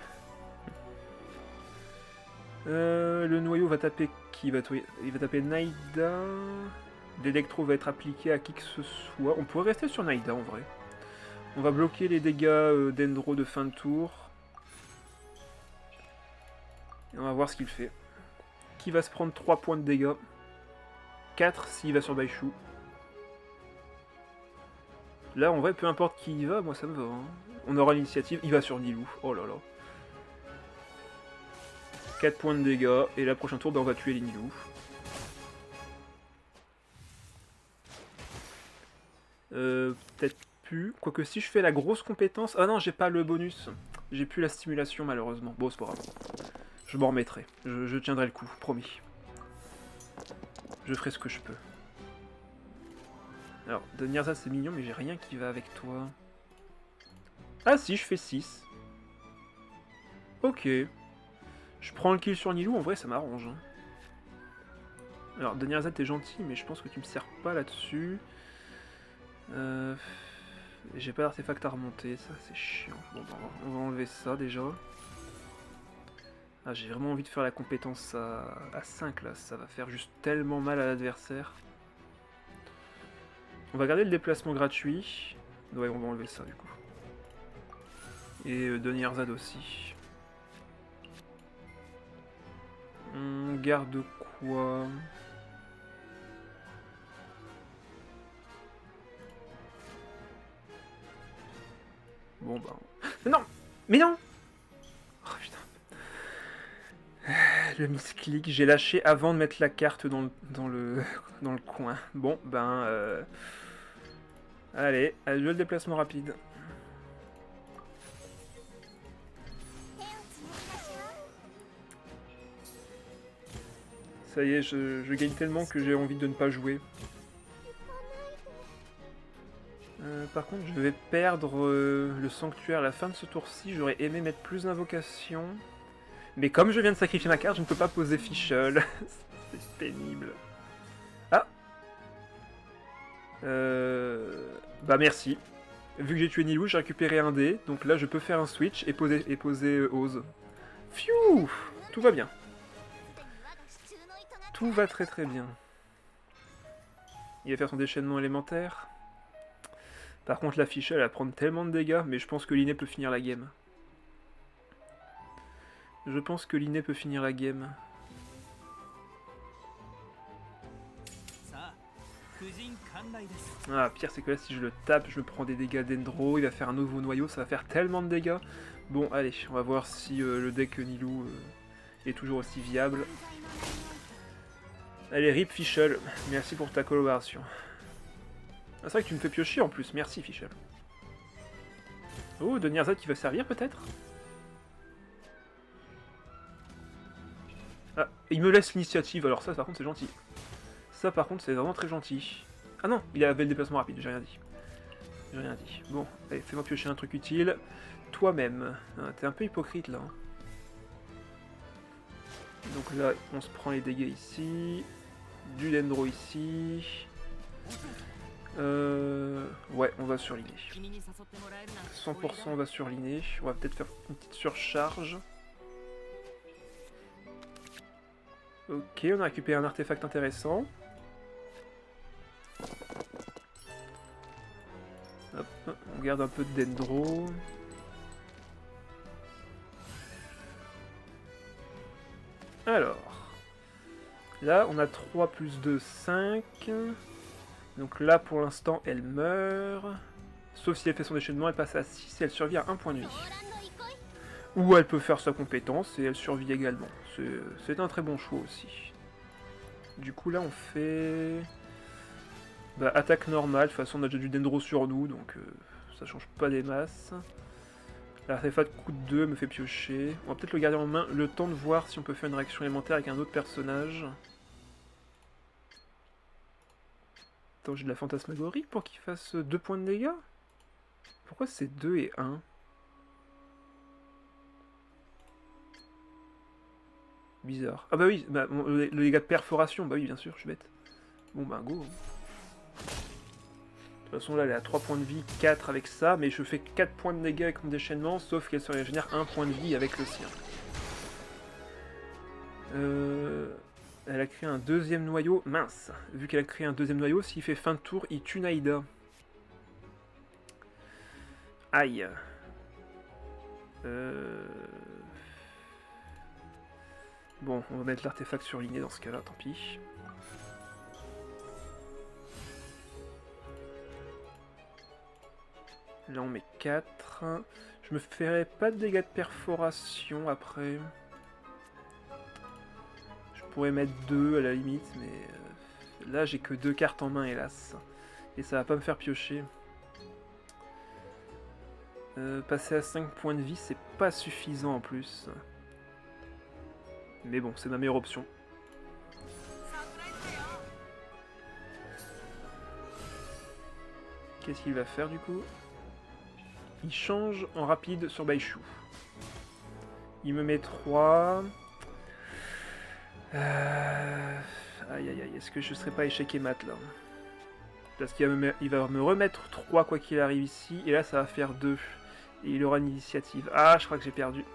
Le noyau va taper qui? Il va taper Naïda. L'électro va être appliqué à qui que ce soit. On pourrait rester sur Naïda en vrai. On va bloquer les dégâts d'Endro de fin de tour. Et on va voir ce qu'il fait. Qui va se prendre 3 points de dégâts? 4 s'il va sur Baishu. Là, en vrai, peu importe qui y va, moi ça me va. Hein. On aura l'initiative, il va sur Nilou. Oh là là. 4 points de dégâts, et la prochaine tour, ben, on va tuer les Nilou. Peut-être plus. Quoique si je fais la grosse compétence... Ah non, j'ai pas le bonus. J'ai plus la stimulation, malheureusement. Bon, c'est pas grave. Je m'en remettrai. Je tiendrai le coup, promis. Je ferai ce que je peux. Alors, Denirza c'est mignon, mais j'ai rien qui va avec toi. Ah si, je fais 6. Ok. Je prends le kill sur Nilou, en vrai ça m'arrange. Hein. Alors, Denirza t'es gentil, mais je pense que tu me sers pas là-dessus. J'ai pas d'artefact à remonter, ça c'est chiant. Bon, bah, on va enlever ça déjà. Ah, j'ai vraiment envie de faire la compétence à 5 là, ça va faire juste tellement mal à l'adversaire. On va garder le déplacement gratuit. Ouais, on va enlever ça du coup. Et Denirza aussi. On garde quoi? Bon bah... Non! Mais non! Oh putain. Le misclick, j'ai lâché avant de mettre la carte dans le coin. Bon, ben... Allez, adieu le déplacement rapide. Ça y est, je gagne tellement que j'ai envie de ne pas jouer. Par contre, je vais perdre le sanctuaire à la fin de ce tour-ci. J'aurais aimé mettre plus d'invocations. Mais comme je viens de sacrifier ma carte, je ne peux pas poser Fischl. C'est pénible. Ah bah merci. Vu que j'ai tué Nilou, j'ai récupéré un dé. Donc là, je peux faire un switch et poser Oz. Pfiou! Tout va bien. Tout va très très bien. Il va faire son déchaînement élémentaire. Par contre, la Fischl, elle va prendre tellement de dégâts, mais je pense que Linné peut finir la game. Je pense que Linné peut finir la game. Ah, pire c'est que là, si je le tape, je me prends des dégâts d'Endro, il va faire un nouveau noyau, ça va faire tellement de dégâts. Bon, allez, on va voir si le deck Nilou est toujours aussi viable. Allez, rip Fischl, merci pour ta collaboration. Ah, c'est vrai que tu me fais piocher en plus, merci Fischl. Oh, Denirza qui va servir peut-être? Ah, il me laisse l'initiative, alors ça par contre c'est gentil. Ça par contre c'est vraiment très gentil. Ah non, il avait le déplacement rapide, j'ai rien dit. J'ai rien dit. Bon, allez, fais-moi piocher un truc utile. Toi-même. Ah, t'es un peu hypocrite là. Hein. Donc là, on se prend les dégâts ici. Du Dendro ici. Ouais, on va surligner. 100% on va surligner. On va peut-être faire une petite surcharge. Ok, on a récupéré un artefact intéressant. Hop, on garde un peu de Dendro. Alors, là on a 3 plus 2, 5. Donc là pour l'instant elle meurt. Sauf si elle fait son déchaînement, elle passe à 6 et elle survit à 1 point de vie. Ou elle peut faire sa compétence et elle survit également. C'est un très bon choix aussi. Du coup là on fait... Bah, attaque normale, de toute façon on a déjà du dendro sur nous, donc ça change pas des masses. L'artefact coup de 2 me fait piocher. On va peut-être le garder en main, le temps de voir si on peut faire une réaction élémentaire avec un autre personnage. Attends, j'ai de la fantasmagorie pour qu'il fasse 2 points de dégâts? Pourquoi c'est 2 et 1? Bizarre. Ah bah oui, bah, le dégât de perforation, bah oui bien sûr, je suis bête. Bon bah go. De toute façon là elle est à 3 points de vie, 4 avec ça, mais je fais 4 points de dégâts avec mon déchaînement, sauf qu'elle se régénère 1 point de vie avec le sien. Elle a créé un deuxième noyau, mince. Vu qu'elle a créé un deuxième noyau, s'il fait fin de tour, il tue Naïda. Aïe. Bon, on va mettre l'artefact surligné dans ce cas-là, tant pis. Là on met 4. Je me ferai pas de dégâts de perforation après. Je pourrais mettre 2 à la limite, mais là j'ai que 2 cartes en main hélas. Et ça va pas me faire piocher. Passer à 5 points de vie, c'est pas suffisant en plus. Mais bon, c'est ma meilleure option. Qu'est-ce qu'il va faire du coup? Il change en rapide sur Baishu. Il me met 3. Aïe aïe aïe, est-ce que je serais pas échec et mat là? Parce qu'il va me remettre 3 quoi qu'il arrive ici, et là ça va faire 2. Et il aura une initiative. Ah, je crois que j'ai perdu.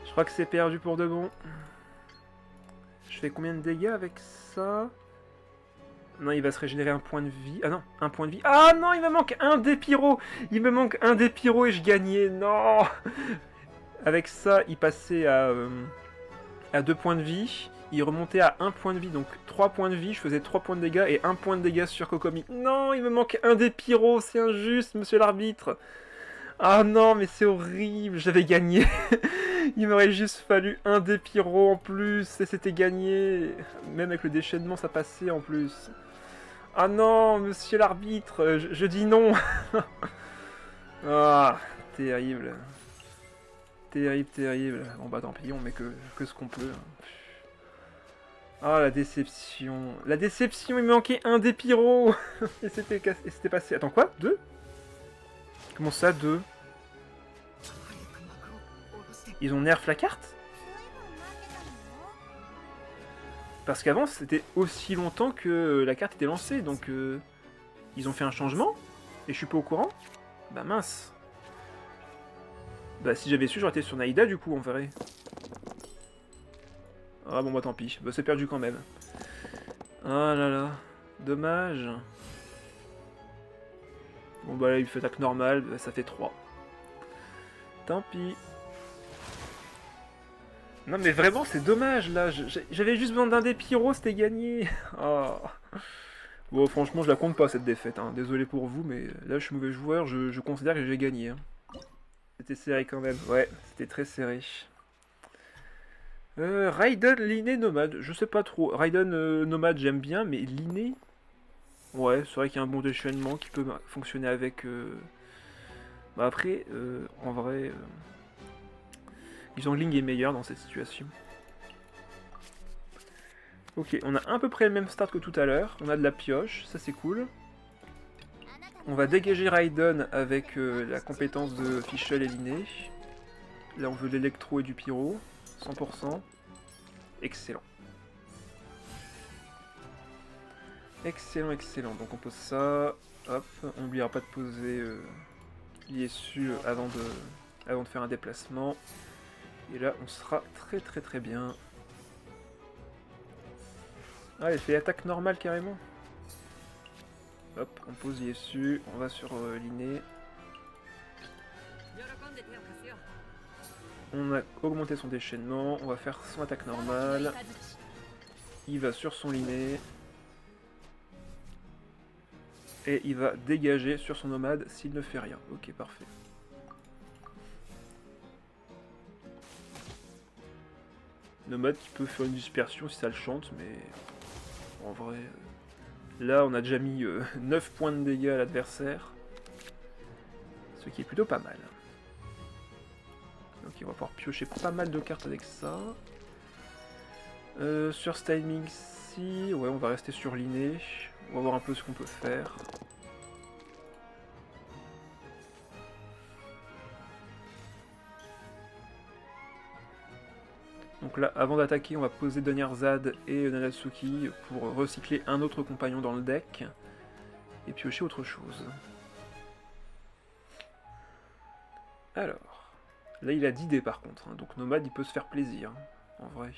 Je crois que c'est perdu pour de bon. Je fais combien de dégâts avec ça? Non, il va se régénérer un point de vie. Ah non, un point de vie. Ah non, il me manque un des pyros. Il me manque un des pyros et je gagnais. Non. Avec ça, il passait à 2 points de vie. Il remontait à 1 point de vie, donc 3 points de vie. Je faisais 3 points de dégâts et 1 point de dégâts sur Kokomi. Non, il me manque un des pyros. C'est injuste, monsieur l'arbitre. Ah non, mais c'est horrible. J'avais gagné. Il m'aurait juste fallu un des pyros en plus et c'était gagné. Même avec le déchaînement, ça passait en plus. Ah non, monsieur l'arbitre, je dis non. Ah, terrible. Terrible, terrible. Bon bah tant pis, on met que ce qu'on peut. Ah la déception. La déception, il me manquait un des pyros. Et c'était passé. Attends quoi? 2? Comment ça, 2? Ils ont nerf la carte? Parce qu'avant, c'était aussi longtemps que la carte était lancée, donc ils ont fait un changement, et je suis pas au courant. Bah mince. Bah si j'avais su, j'aurais été sur Naïda du coup, on verrait. Ah bon bah tant pis, bah c'est perdu quand même. Ah là là, dommage. Bon bah là il fait attaque normale, bah, ça fait 3. Tant pis. Non mais vraiment c'est dommage là, j'avais juste besoin d'un des pyros, c'était gagné. Oh. Bon franchement je la compte pas cette défaite, hein. Désolé pour vous mais là je suis mauvais joueur, je considère que j'ai gagné. Hein. C'était serré quand même, ouais, c'était très serré. Raiden, Linné, Nomade, je sais pas trop. Raiden, Nomade j'aime bien, mais Linné... Ouais, c'est vrai qu'il y a un bon déchaînement qui peut fonctionner avec... Bah après, en vrai... Xiangling est meilleur dans cette situation. Ok, on a à peu près le même start que tout à l'heure. On a de la pioche, ça c'est cool. On va dégager Raiden avec la compétence de Fischl et Linné. Là on veut de l'électro et du pyro. 100%. Excellent. Excellent, excellent. Donc on pose ça. Hop, on n'oubliera pas de poser l'ISU avant de faire un déplacement. Et là on sera très très très bien. Ah, elle fait attaque normale carrément. Hop, on pose ISU, on va sur Linné. On a augmenté son déchaînement, on va faire son attaque normale. Il va sur son Linné. Et il va dégager sur son nomade s'il ne fait rien. Ok, parfait. Nomade qui peut faire une dispersion si ça le chante, mais en vrai... Là, on a déjà mis 9 points de dégâts à l'adversaire. Ce qui est plutôt pas mal. Donc on va pouvoir piocher pas mal de cartes avec ça. Sur ce timing-ci, ouais, on va rester sur l'inné. On va voir un peu ce qu'on peut faire. Donc là, avant d'attaquer, on va poser Donyarzad et Nanatsuki pour recycler un autre compagnon dans le deck et piocher autre chose. Alors, là il a 10 dés par contre, hein, donc Nomade il peut se faire plaisir, en vrai.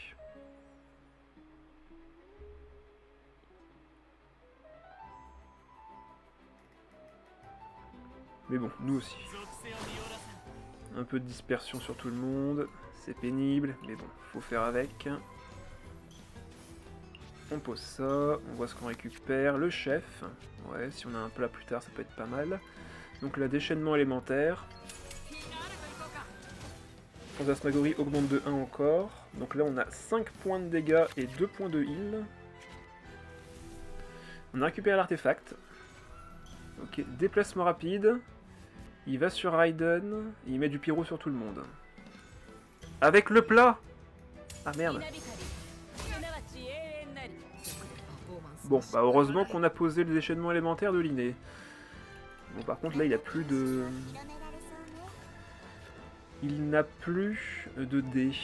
Mais bon, nous aussi. Un peu de dispersion sur tout le monde, c'est pénible, mais bon, faut faire avec. On pose ça, on voit ce qu'on récupère, le chef. Ouais, si on a un plat plus tard, ça peut être pas mal. Donc là, déchaînement élémentaire. Phantasmagorie augmente de 1 encore. Donc là, on a 5 points de dégâts et 2 points de heal. On a récupéré l'artefact. Ok, déplacement rapide. Il va sur Raiden, et il met du pyro sur tout le monde. Avec le plat! Ah merde! Bon, bah heureusement qu'on a posé le déchaînement élémentaire de l'inné. Bon, par contre, là, il a plus de... Il n'a plus de dés.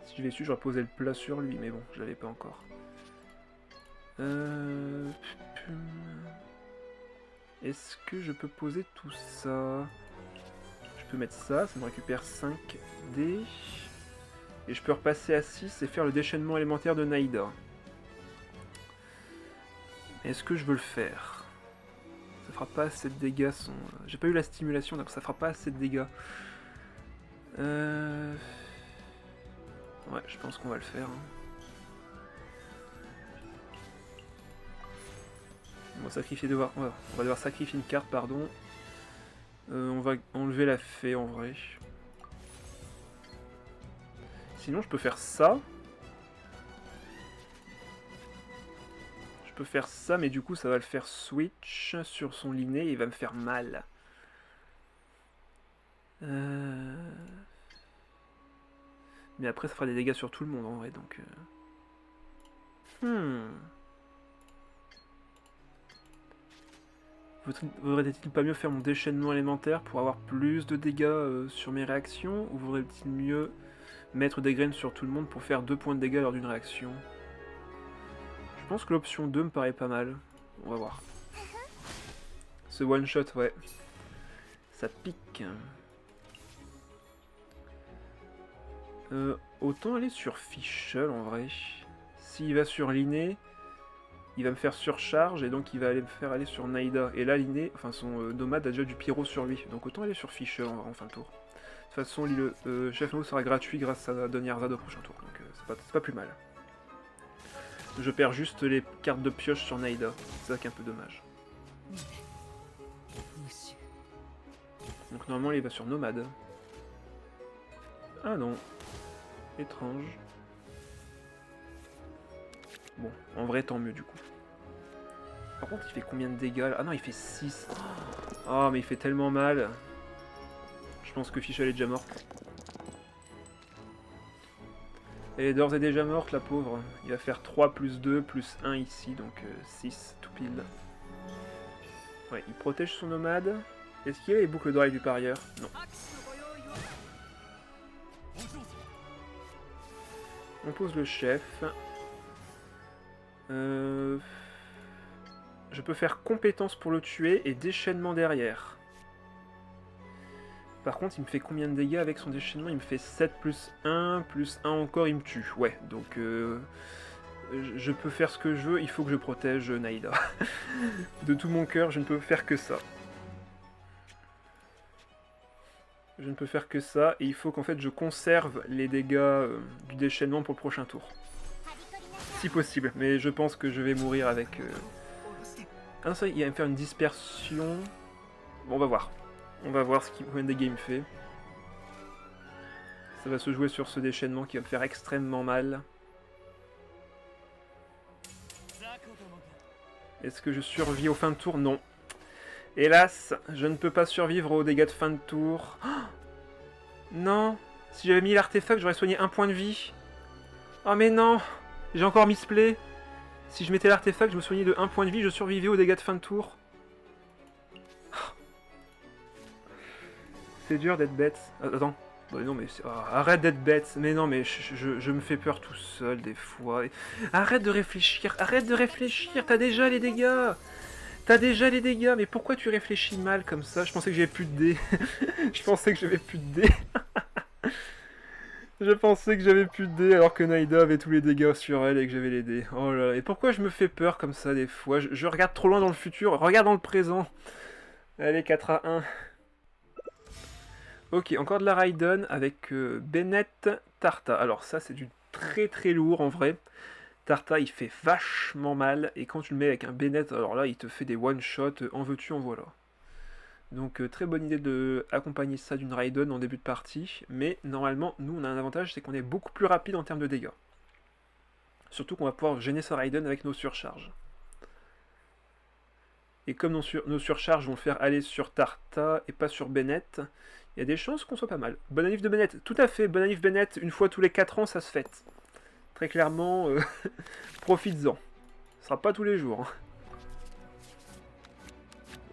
Si je l'ai su, j'aurais posé le plat sur lui, mais bon, je l'avais pas encore. Est-ce que je peux poser tout ça? Je peux mettre ça, ça me récupère 5 dés. Et je peux repasser à 6 et faire le déchaînement élémentaire de Naïda. Est-ce que je veux le faire? Ça fera pas assez de dégâts. J'ai pas eu la stimulation, donc ça fera pas assez de dégâts. Ouais, je pense qu'on va le faire. Hein. On va sacrifier on va devoir sacrifier une carte, pardon. On va enlever la fée en vrai. Sinon, je peux faire ça. Je peux faire ça, mais du coup, ça va le faire switch sur son linné et il va me faire mal. Mais après, ça fera des dégâts sur tout le monde en vrai, donc... Vaudrait-il pas mieux faire mon déchaînement élémentaire pour avoir plus de dégâts sur mes réactions? Ou vaudrait-il mieux mettre des graines sur tout le monde pour faire 2 points de dégâts lors d'une réaction? Je pense que l'option 2 me paraît pas mal. On va voir. Ce one shot, ouais. Ça pique. Autant aller sur Fischl en vrai. S'il va sur l'inné, il va me faire surcharge et donc il va aller me faire aller sur Naïda. Et là, l'inné, enfin son nomade a déjà du pyro sur lui. Donc autant aller sur Fischl en fin de tour. De toute façon, le chef mot sera gratuit grâce à Donyarzad au prochain tour. Donc c'est pas plus mal. Je perds juste les cartes de pioche sur Naïda. C'est ça qui est un peu dommage. Donc normalement il va sur Nomade. Ah non. Étrange. Bon, en vrai tant mieux du coup. Par contre il fait combien de dégâts là? Ah non il fait 6. Oh mais il fait tellement mal. Je pense que Fischl est déjà morte. Elle est d'ores et déjà morte la pauvre. Il va faire 3 plus 2 plus 1 ici, donc 6 tout pile. Ouais, il protège son nomade. Est-ce qu'il y a les boucles d'oreilles du parieur? Non. On pose le chef. Je peux faire compétence pour le tuer et déchaînement derrière. Par contre, il me fait combien de dégâts avec son déchaînement? Il me fait 7 plus 1 encore, il me tue. Ouais, donc je peux faire ce que je veux, il faut que je protège Naïda. De tout mon cœur, je ne peux faire que ça. Je ne peux faire que ça, et il faut qu'en fait je conserve les dégâts du déchaînement pour le prochain tour. Si possible, mais je pense que je vais mourir avec... Ah non, ça, il va me faire une dispersion... Bon, on va voir. On va voir combien de dégâts il me fait. Ça va se jouer sur ce déchaînement qui va me faire extrêmement mal. Est-ce que je survis aux fins de tour? Non. Hélas, je ne peux pas survivre aux dégâts de fin de tour. Oh non. Si j'avais mis l'artefact, j'aurais soigné 1 point de vie. Oh mais non. J'ai encore misplay. Si je mettais l'artefact, je me soignais de 1 point de vie, je survivais aux dégâts de fin de tour. C'est dur d'être bête. Attends. Bah non mais arrête d'être bête. Mais non mais je me fais peur tout seul des fois. Arrête de réfléchir. Arrête de réfléchir. T'as déjà les dégâts. T'as déjà les dégâts. Mais pourquoi tu réfléchis mal comme ça? Je pensais que j'avais plus de dés. Je pensais que j'avais plus de dés. Je pensais que j'avais plus de dés alors que Naïda avait tous les dégâts sur elle et que j'avais les dés. Oh là là. Et pourquoi je me fais peur comme ça des fois? Je regarde trop loin dans le futur. Regarde dans le présent. Allez, 4 à 1. Ok, encore de la Raiden avec Bennett, Tarta. Alors ça, c'est du très très lourd en vrai. Tarta, il fait vachement mal. Et quand tu le mets avec un Bennett, alors là, il te fait des one-shots. En veux-tu, en voilà. Donc très bonne idée de accompagner ça d'une Raiden en début de partie. Mais normalement, nous, on a un avantage, c'est qu'on est beaucoup plus rapide en termes de dégâts. Surtout qu'on va pouvoir gêner sa Raiden avec nos surcharges. Et comme nos surcharges vont faire aller sur Tarta et pas sur Bennett, il y a des chances qu'on soit pas mal. Bonne anniv de Bennett, tout à fait, bonne anniv Bennett, une fois tous les 4 ans, ça se fête. Très clairement, profites-en. Ce sera pas tous les jours. Hein.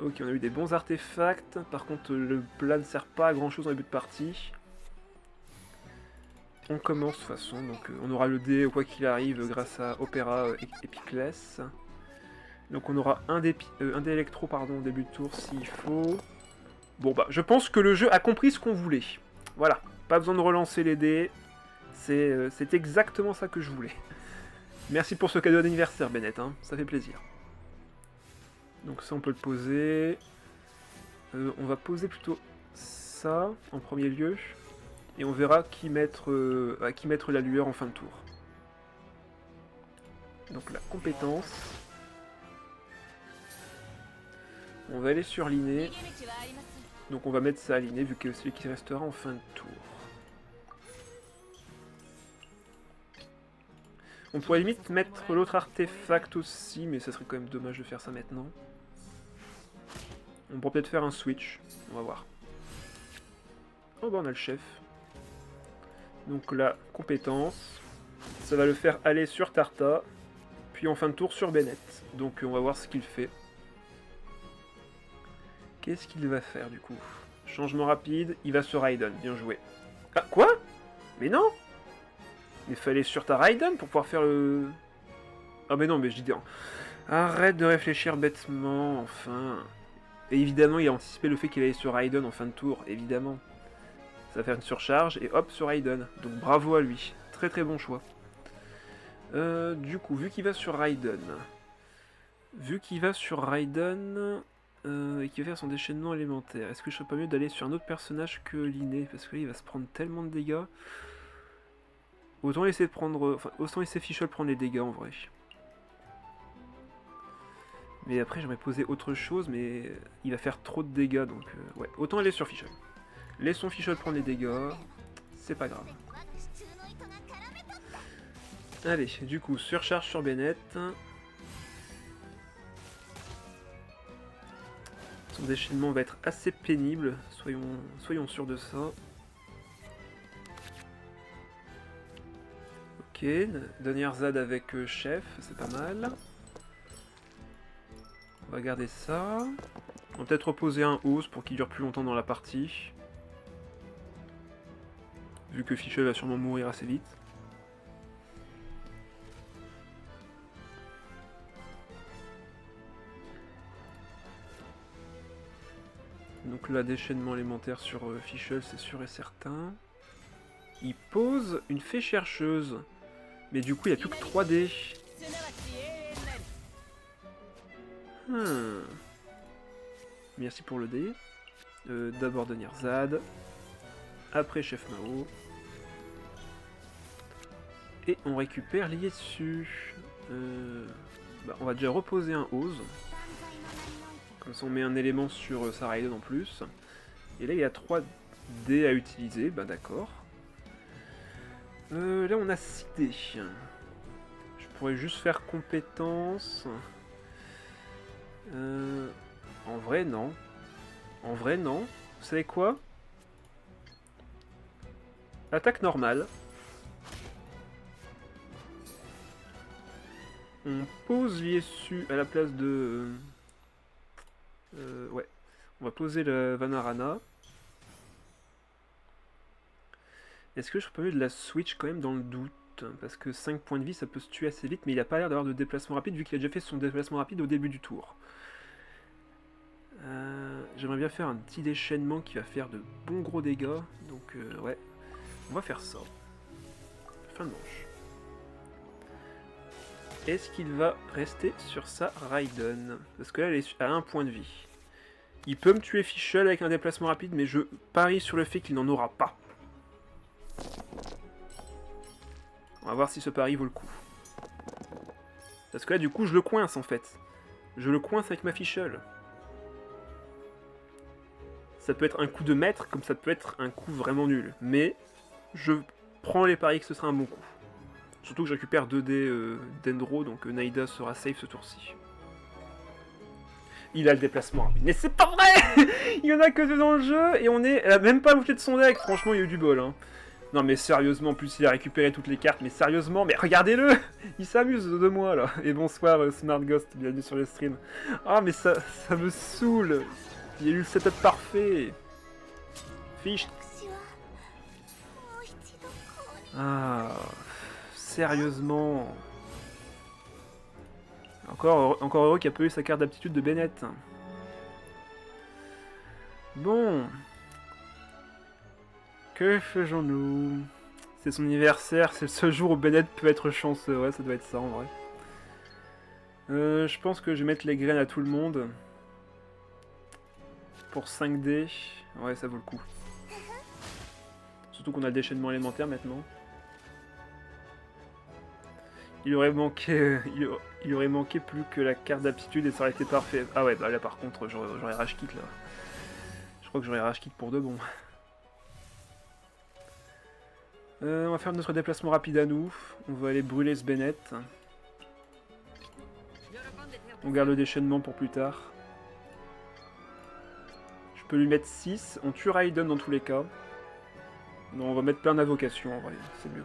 Ok, on a eu des bons artefacts, par contre le plat ne sert pas à grand chose en début de partie. On commence de toute façon, donc on aura le dé quoi qu'il arrive grâce à Opéra Epicless. Donc on aura un dé électro pardon, au début de tour s'il faut. Bon bah je pense que le jeu a compris ce qu'on voulait. Voilà, pas besoin de relancer les dés. C'est exactement ça que je voulais. Merci pour ce cadeau d'anniversaire Bennett, hein, ça fait plaisir. Donc ça on peut le poser. On va poser plutôt ça en premier lieu. Et on verra à qui mettre la lueur en fin de tour. Donc la compétence. On va aller sur l'inné. Donc on va mettre ça à l'inné vu que c'est celui qui restera en fin de tour. On pourrait limite mettre l'autre artefact aussi, mais ça serait quand même dommage de faire ça maintenant. On pourrait peut-être faire un switch, on va voir. Oh bah on a le chef. Donc la compétence, ça va le faire aller sur Tarta, puis en fin de tour sur Bennett. Donc on va voir ce qu'il fait. Qu'est-ce qu'il va faire du coup? Changement rapide, il va sur Raiden, bien joué. Ah, quoi? Mais non! Il fallait sur ta Raiden pour pouvoir faire le... Ah mais non, mais je dis... Arrête de réfléchir bêtement, enfin... Et évidemment, il a anticipé le fait qu'il allait sur Raiden en fin de tour, évidemment. Ça va faire une surcharge, et hop, sur Raiden. Donc bravo à lui. Très très bon choix. Du coup, vu qu'il va sur Raiden... et qu'il va faire son déchaînement élémentaire, est-ce que je serais pas mieux d'aller sur un autre personnage que l'inné? Parce que là, il va se prendre tellement de dégâts. Autant laisser prendre... Enfin, autant laisser Fischl prendre les dégâts en vrai. Mais après j'aimerais poser autre chose, mais il va faire trop de dégâts, donc ouais, autant aller sur Fischl. Laissons Fischl prendre les dégâts, c'est pas grave. Allez, du coup, surcharge sur Bennett. Son déchaînement va être assez pénible, soyons sûrs de ça. Ok, dernière ZAD avec chef, c'est pas mal. On va garder ça. On va peut-être reposer un hausse pour qu'il dure plus longtemps dans la partie. Vu que Fischl va sûrement mourir assez vite. Donc là, déchaînement élémentaire sur Fischl, c'est sûr et certain. Il pose une fée chercheuse. Mais du coup, il n'y a plus que 3 dés. Merci pour le dé. D'abord Denirzad. Après Chef Mao. Et on récupère l'Ietsu. On va déjà reposer un Oz. Comme ça on met un élément sur sa Raiden en plus. Et là, il y a 3 dés à utiliser. Bah d'accord. Là, on a 6 dés. Je pourrais juste faire compétence. En vrai, non. En vrai, non. Vous savez quoi? Attaque normale. On pose l'Iesu à la place de... ouais. On va poser le Vanarana. Est-ce que je peux de la switch quand même dans le doute? Parce que 5 points de vie, ça peut se tuer assez vite, mais il n'a pas l'air d'avoir de déplacement rapide, vu qu'il a déjà fait son déplacement rapide au début du tour. J'aimerais bien faire un petit déchaînement qui va faire de bons gros dégâts. Donc ouais, on va faire ça. Fin de manche. Est-ce qu'il va rester sur sa Raiden? Parce que là, elle est à 1 point de vie. Il peut me tuer Fischl avec un déplacement rapide, mais je parie sur le fait qu'il n'en aura pas. On va voir si ce pari vaut le coup. Parce que là, du coup, je le coince, en fait. Je le coince avec ma Fischl. Ça peut être un coup de maître, comme ça peut être un coup vraiment nul. Mais je prends les paris que ce sera un bon coup. Surtout que je récupère 2 dés d'Endro, donc Naïda sera safe ce tour-ci. Il a le déplacement rapide. Mais c'est pas vrai. Il y en a que 2 dans le jeu, et on est même pas l'objet de son deck. Franchement, il y a eu du bol. Hein. Non mais sérieusement, en plus il a récupéré toutes les cartes, mais sérieusement, mais regardez-le. Il s'amuse de moi, là. Et bonsoir, Smart Ghost, bienvenue sur le stream. Ah, mais ça me saoule. Il y a eu le setup parfait. Fiche. Ah, sérieusement. Encore heureux qu'il a pas eu sa carte d'aptitude de Bennett. Bon. Que faisons-nous? C'est son anniversaire, c'est le seul jour où Bennett peut être chanceux. Ouais, ça doit être ça en vrai. Je pense que je vais mettre les graines à tout le monde. Pour 5 dés. Ouais, ça vaut le coup. Surtout qu'on a le déchaînement élémentaire maintenant. Il aurait manqué plus que la carte d'aptitude et ça aurait été parfait. Ah ouais, bah là par contre, j'aurais rage kit là. Je crois que j'aurais rage kit pour de bon. On va faire notre déplacement rapide à nous. On va aller brûler ce Bennett. On garde le déchaînement pour plus tard. Je peux lui mettre 6. On tue Raiden dans tous les cas. Non, on va mettre plein d'invocations en vrai, c'est mieux.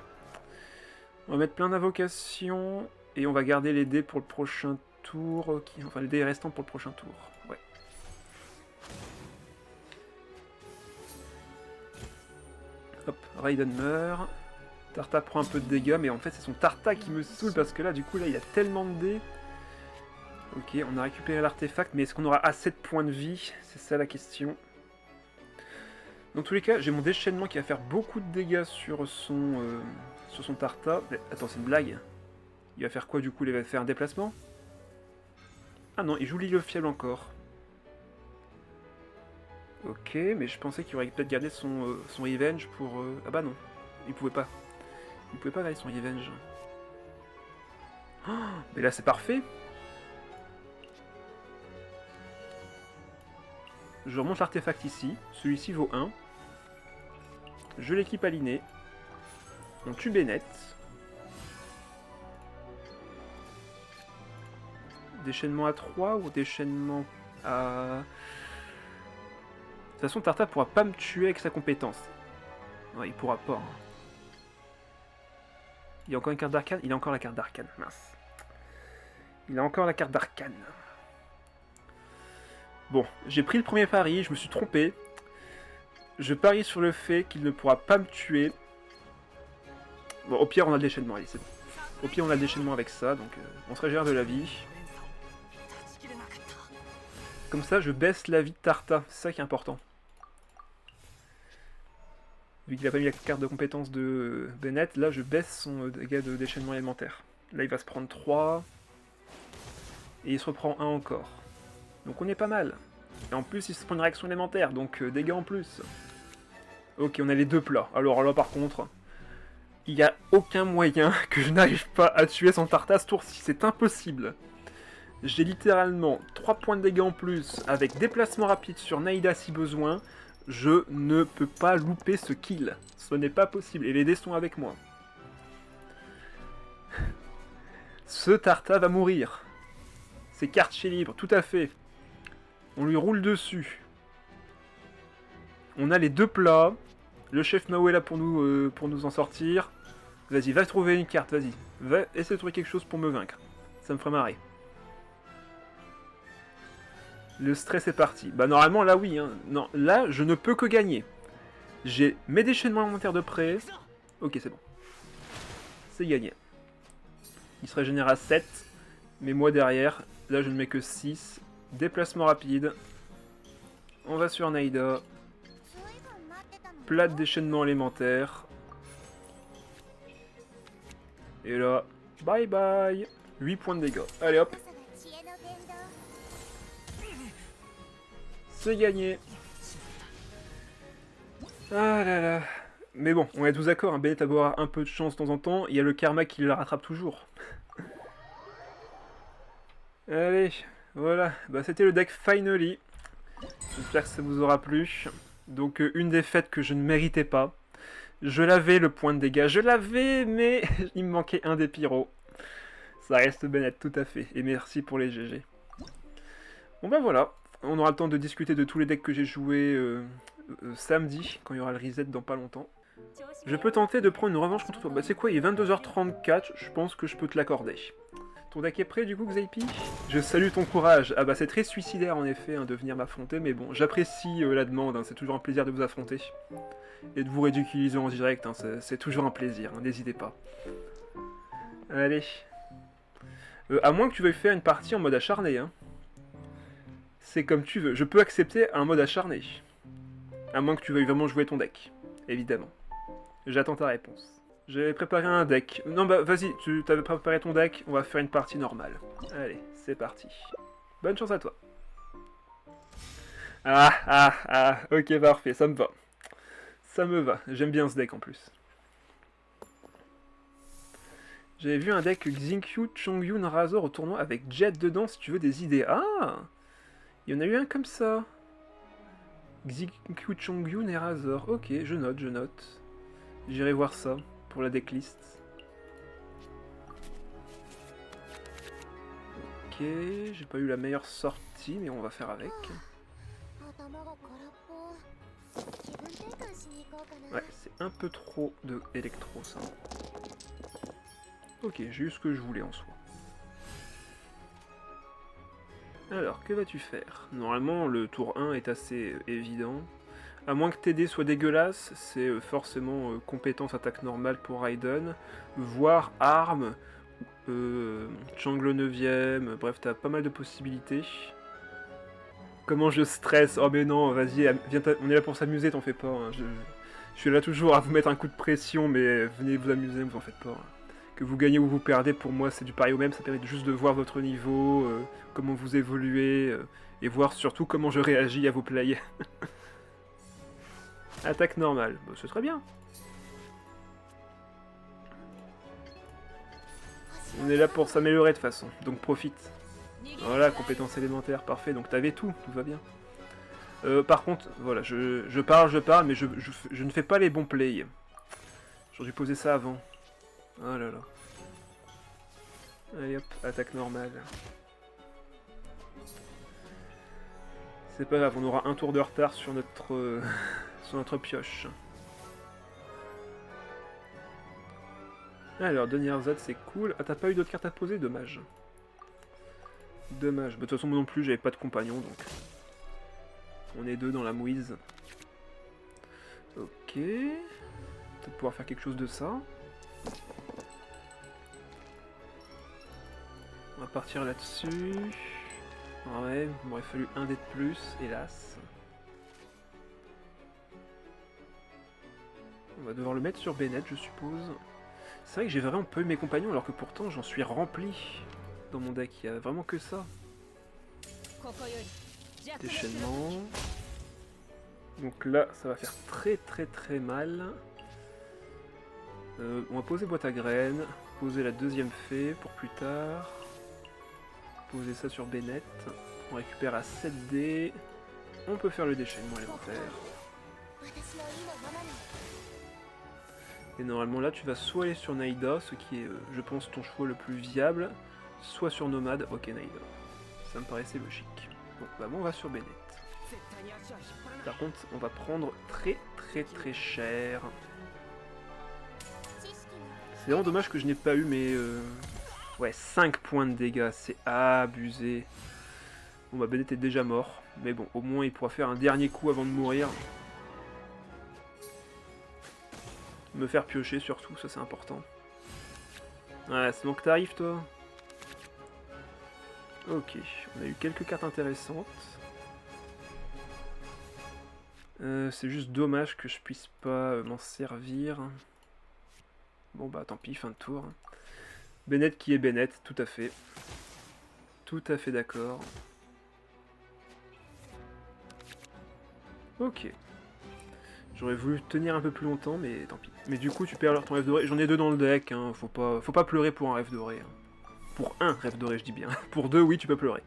On va mettre plein d'invocations et on va garder les dés pour le prochain tour. Enfin, les dés restants pour le prochain tour. Ouais. Hop, Raiden meurt. Tarta prend un peu de dégâts, mais en fait c'est son Tarta qui me saoule parce que là, du coup, là, il a tellement de dés. Ok, on a récupéré l'artefact, mais est-ce qu'on aura assez de points de vie? C'est ça la question. Dans tous les cas, j'ai mon déchaînement qui va faire beaucoup de dégâts sur son Tarta. Mais, attends, c'est une blague. Il va faire quoi du coup? Il va faire un déplacement? Ah non, il joue l'île fiable encore. Ok, mais je pensais qu'il aurait peut-être gardé son revenge pour... Ah bah non, il pouvait pas. Il pouvait pas garder son revenge. Oh, mais là c'est parfait. Je remonte l'artefact ici. Celui-ci vaut 1. Je l'équipe à l'inné. On tue Bennett. Déchaînement à 3 ou déchaînement à... De toute façon, Tarta pourra pas me tuer avec sa compétence. Ouais, il pourra pas. Hein. Il y a encore une carte d'arcane? Il a encore la carte d'arcane, mince. Il a encore la carte d'arcane. Bon, j'ai pris le premier pari, je me suis trompé. Je parie sur le fait qu'il ne pourra pas me tuer. Bon, au pire, on a le déchaînement, allez, c'est bon. Au pire, on a le déchaînement avec ça, donc on se régénère de la vie. Comme ça, je baisse la vie de Tarta, c'est ça qui est important. Vu qu'il n'a pas mis la carte de compétence de Bennett, là, je baisse son dégât de déchaînement élémentaire. Là, il va se prendre 3. Et il se reprend 1 encore. Donc on est pas mal. Et en plus, il se prend une réaction élémentaire, donc dégâts en plus. Ok, on a les 2 plats. Alors là, par contre, il n'y a aucun moyen que je n'arrive pas à tuer son Tarta ce tour-ci. C'est impossible. J'ai littéralement 3 points de dégâts en plus, avec déplacement rapide sur Naïda si besoin. Je ne peux pas louper ce kill. Ce n'est pas possible. Et les dés sont avec moi. Ce Tarta va mourir. C'est quartier libre, tout à fait. On lui roule dessus. On a les deux plats. Le chef Mao est là pour nous en sortir. Vas-y, va trouver une carte, vas-y. Va essayer de trouver quelque chose pour me vaincre. Ça me ferait marrer. Le stress est parti. Bah normalement, là, oui. Hein. Non, là, je ne peux que gagner. J'ai mes déchaînements alimentaires de près. Ok, c'est bon. C'est gagné. Il se régénère à 7. Mais moi, derrière, là, je ne mets que 6. Déplacement rapide. On va sur Naida. Plat de déchaînement élémentaire. Et là, bye bye. 8 points de dégâts. Allez hop. C'est gagné. Ah là là. Mais bon, on est tous d'accord, hein, Bennett a beau avoir un peu de chance de temps en temps, il y a le karma qui le rattrape toujours. Allez, voilà. Bah, c'était le deck Finally. J'espère que ça vous aura plu. Donc une défaite que je ne méritais pas. Je l'avais le point de dégâts, je l'avais, mais il me manquait un des pyros. Ça reste Bennett, tout à fait. Et merci pour les GG. Bon bah voilà, on aura le temps de discuter de tous les decks que j'ai joués samedi, quand il y aura le reset dans pas longtemps. Je peux tenter de prendre une revanche contre toi. Bah c'est quoi, il est 22h34, je pense que je peux te l'accorder. Ton deck est prêt du coup, Xaipi? Je salue ton courage. Ah bah c'est très suicidaire en effet hein, de venir m'affronter, mais bon, j'apprécie la demande, hein, c'est toujours un plaisir de vous affronter. Et de vous ridiculiser en direct, hein, c'est toujours un plaisir, hein, n'hésitez pas. Allez. À moins que tu veuilles faire une partie en mode acharné, hein. C'est comme tu veux, je peux accepter un mode acharné. À moins que tu veuilles vraiment jouer ton deck, évidemment. J'attends ta réponse. J'avais préparé un deck. Non bah vas-y, tu t'avais préparé ton deck, on va faire une partie normale. Allez, c'est parti. Bonne chance à toi. Ok parfait, ça me va. Ça me va, j'aime bien ce deck en plus. J'avais vu un deck Xingqiu Chongyun Razor au tournoi avec Jet dedans si tu veux des idées. Ah, il y en a eu un comme ça. Xingqiu Chongyun et Razor. Ok, je note, je note. J'irai voir ça pour la decklist. Ok, j'ai pas eu la meilleure sortie, mais on va faire avec. Ouais, c'est un peu trop de électro ça. Ok, j'ai eu ce que je voulais en soi. Alors, que vas-tu faire? Normalement, le tour 1 est assez évident. À moins que TD soit dégueulasse, c'est forcément compétence attaque normale pour Raiden, voire arme, Changle 9ème, bref, t'as pas mal de possibilités. Comment je stresse? Oh mais non, vas-y, viens, on est là pour s'amuser, t'en fais pas. Hein. Je suis là toujours à vous mettre un coup de pression, mais venez vous amuser, vous en faites pas. Hein. Que vous gagnez ou vous perdez, pour moi c'est du pari au même, ça permet juste de voir votre niveau, comment vous évoluez, et voir surtout comment je réagis à vos plays. Attaque normale, bon, ce serait bien. On est là pour s'améliorer de toute façon, donc profite. Voilà, compétence élémentaire, parfait, donc t'avais tout va bien. Par contre, voilà, je parle, mais je ne fais pas les bons plays. J'aurais dû poser ça avant. Oh là là. Allez hop, attaque normale. C'est pas grave, on aura un tour de retard sur notre, sur notre pioche. Alors, Donnierzad, c'est cool. Ah, t'as pas eu d'autres cartes à poser? Dommage. Dommage. Bah, de toute façon, moi non plus, j'avais pas de compagnon, donc... On est deux dans la mouise. Ok. Peut-être pouvoir faire quelque chose de ça. On va partir là-dessus. Ouais, il m'aurait fallu un dé de plus, hélas. On va devoir le mettre sur Bennett, je suppose. C'est vrai que j'ai vraiment peu mes compagnons, alors que pourtant j'en suis rempli dans mon deck. Il n'y a vraiment que ça. Déchaînement. Donc là, ça va faire très mal. On va poser boîte à graines. Poser la deuxième fée pour plus tard. Poser ça sur Bennett. On récupère à 7 dés. On peut faire le déchaînement élémentaire. Et normalement là tu vas soit aller sur Naïda, ce qui est je pense ton choix le plus viable, soit sur Nomade. Ok Naïda, ça me paraissait logique. Bon bah bon, on va sur Bennett. Par contre on va prendre très cher. C'est vraiment dommage que je n'ai pas eu mes... Ouais, 5 points de dégâts, c'est abusé. Bon bah Bennett est déjà mort, mais bon, au moins il pourra faire un dernier coup avant de mourir. Me faire piocher surtout, ça c'est important. Ouais, c'est donc t'arrives toi. Ok, on a eu quelques cartes intéressantes. C'est juste dommage que je puisse pas m'en servir. Bon bah tant pis, fin de tour. Bennett qui est Bennett, tout à fait. Tout à fait d'accord. Ok. J'aurais voulu tenir un peu plus longtemps, mais tant pis. Mais du coup, tu perds ton rêve doré. J'en ai 2 dans le deck, hein. Faut pas pleurer pour un rêve doré. Hein. Pour un rêve doré, je dis bien. Pour 2, oui, tu peux pleurer.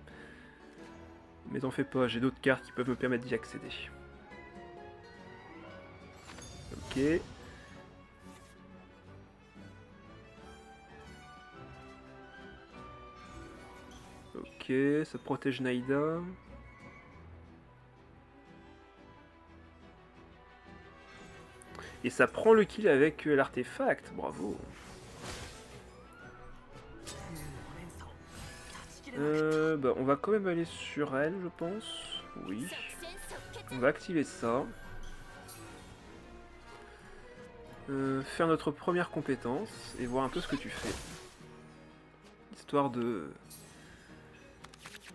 Mais t'en fais pas, j'ai d'autres cartes qui peuvent me permettre d'y accéder. Ok. Ok, ça protège Naïda. Et ça prend le kill avec l'artefact, bravo. Bah, on va quand même aller sur elle, je pense. Oui. On va activer ça. Faire notre première compétence et voir un peu ce que tu fais. Histoire de...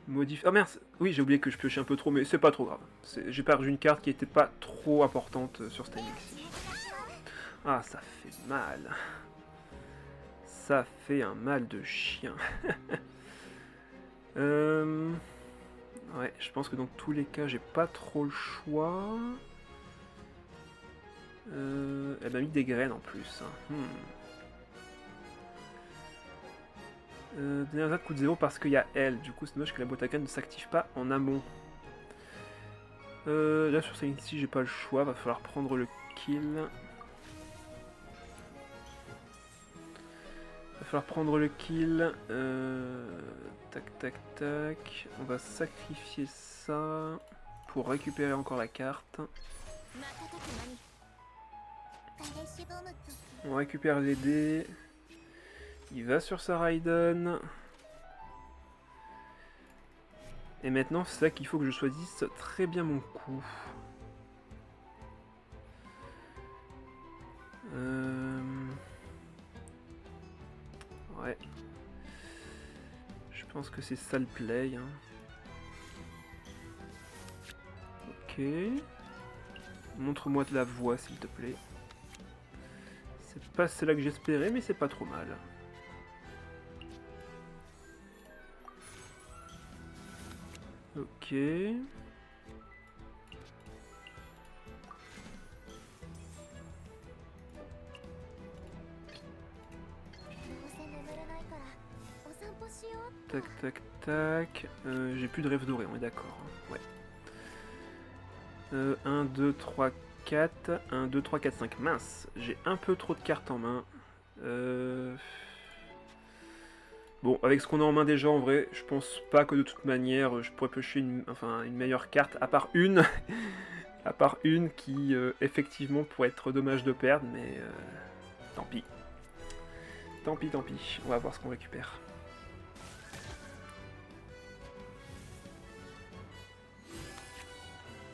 modifier... Ah merde, oui j'ai oublié que je piochais un peu trop, mais c'est pas trop grave. J'ai perdu une carte qui était pas trop importante sur ce timing-ci. Ah, ça fait mal. Ça fait un mal de chien. Ouais, je pense que dans tous les cas, j'ai pas trop le choix. Elle m'a mis des graines en plus. Donner un coup de 0 parce qu'il y a elle. Du coup, c'est dommage que la boîte à graines ne s'active pas en amont. Là, sur celle-ci, j'ai pas le choix. Va falloir prendre le kill. Va falloir prendre le kill. Tac. On va sacrifier ça pour récupérer encore la carte. On récupère les dés. Il va sur sa Raiden. Et maintenant, c'est là qu'il faut que je choisisse très bien mon coup. Ouais. Je pense que c'est ça le play. Hein. Ok. Montre-moi de la voix, s'il te plaît. C'est pas celle-là que j'espérais, mais c'est pas trop mal. Ok. Tac. J'ai plus de rêve doré, on est d'accord. Ouais. 1, 2, 3, 4. 1, 2, 3, 4, 5. Mince, j'ai un peu trop de cartes en main. Bon, avec ce qu'on a en main déjà, en vrai, je pense pas que de toute manière, je pourrais piocher une meilleure carte, à part une. À part une qui, effectivement, pourrait être dommage de perdre, mais tant pis. Tant pis. On va voir ce qu'on récupère.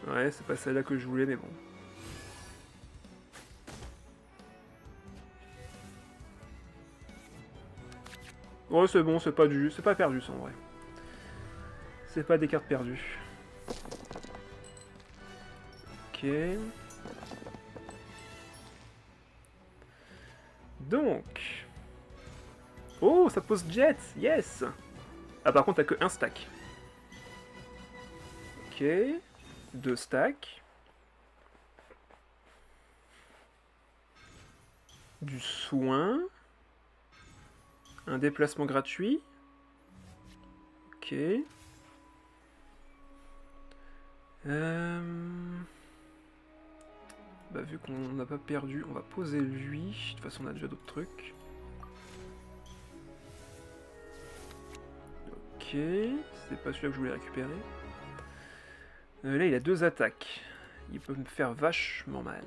Ouais, c'est pas celle-là que je voulais, mais bon. Ouais, c'est bon, c'est pas perdu ça en vrai. C'est pas des cartes perdues. Ok. Donc. Oh, ça pose Jet, yes. Ah, par contre, t'as que un stack. Ok. 2 stacks. Du soin. Un déplacement gratuit. Ok. Bah vu qu'on n'a pas perdu, on va poser lui. De toute façon on a déjà d'autres trucs. Ok, c'est pas celui-là que je voulais récupérer. Là il a 2 attaques. Il peut me faire vachement mal.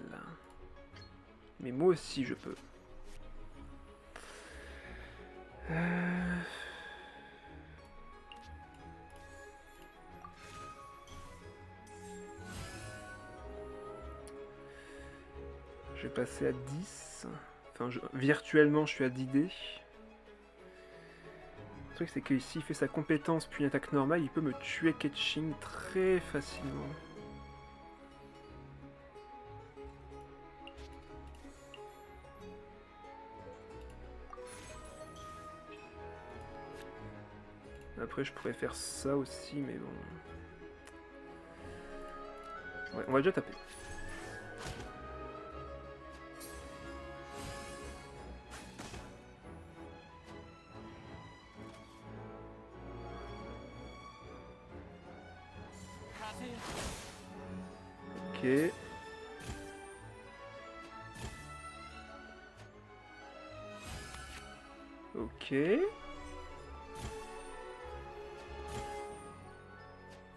Mais moi aussi je peux. Je vais passer à 10. Enfin, virtuellement je suis à 10 dés. Le truc c'est que s'il fait sa compétence puis une attaque normale, il peut me tuer Ketching très facilement. Après je pourrais faire ça aussi, mais bon... Ouais, on va déjà taper. Ok. Ok.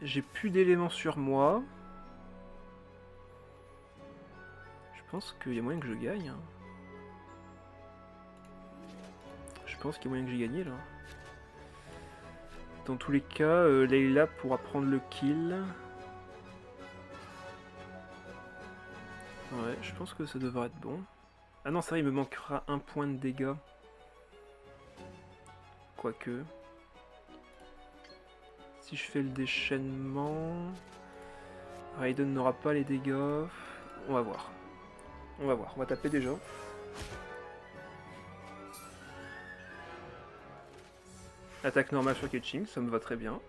J'ai plus d'éléments sur moi. Je pense qu'il y a moyen que je gagne. Hein. Je pense qu'il y a moyen que j'ai gagné là. Dans tous les cas, Layla pourra prendre le kill. Ouais, je pense que ça devrait être bon. Ah non, c'est vrai, il me manquera 1 point de dégâts. Quoique. Si je fais le déchaînement... Raiden n'aura pas les dégâts. On va voir. On va voir, on va taper déjà. Attaque normale sur Ketching, ça me va très bien.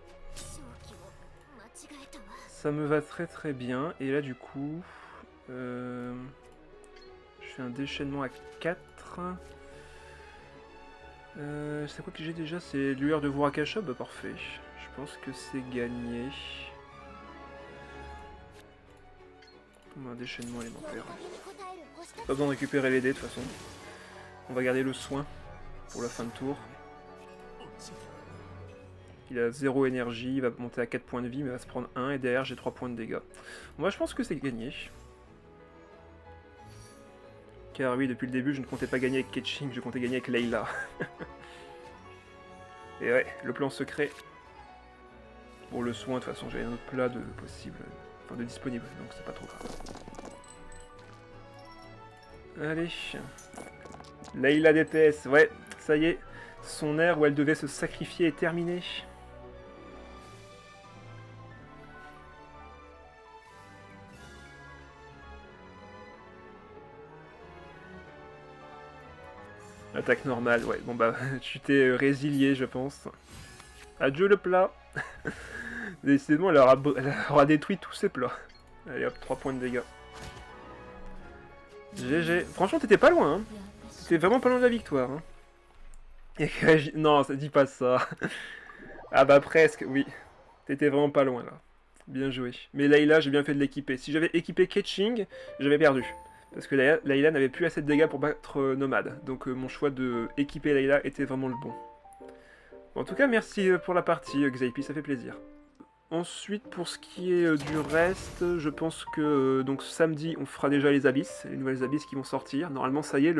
Ça me va très très bien. Et là du coup... je fais un déchaînement à 4. C'est quoi que j'ai déjà? C'est lueur de Vurakasha? Bah parfait. Je pense que c'est gagné. Un déchaînement élémentaire. Pas besoin de récupérer les dés de toute façon. On va garder le soin pour la fin de tour. Il a 0 énergie, il va monter à 4 points de vie, mais il va se prendre 1, et derrière j'ai 3 points de dégâts. Moi je pense que c'est gagné. Car oui, depuis le début, je ne comptais pas gagner avec Ketching, je comptais gagner avec Layla. Et ouais, le plan secret. Pour le soin, de toute façon, j'avais un autre plat de possible, enfin de disponible, donc c'est pas trop grave. Allez. Layla DPS, ouais, ça y est. Son ère où elle devait se sacrifier est terminée. Attaque normale, ouais. Bon bah, tu t'es résilié, je pense. Adieu le plat. Décidément, elle aura détruit tous ses plats. Allez hop, 3 points de dégâts. GG. Franchement, t'étais pas loin, hein. T'étais vraiment pas loin de la victoire, hein. Non, ça dit pas ça. Ah bah presque, oui. T'étais vraiment pas loin, là. Bien joué. Mais Layla, j'ai bien fait de l'équiper. Si j'avais équipé Ketching, j'avais perdu. Parce que Layla n'avait plus assez de dégâts pour battre Nomade. Donc mon choix de équiper Layla était vraiment le bon. En tout cas, merci pour la partie, Xaipi, ça fait plaisir. Ensuite, pour ce qui est du reste, je pense que donc samedi, on fera déjà les abysses, les nouvelles abysses qui vont sortir. Normalement, ça y est,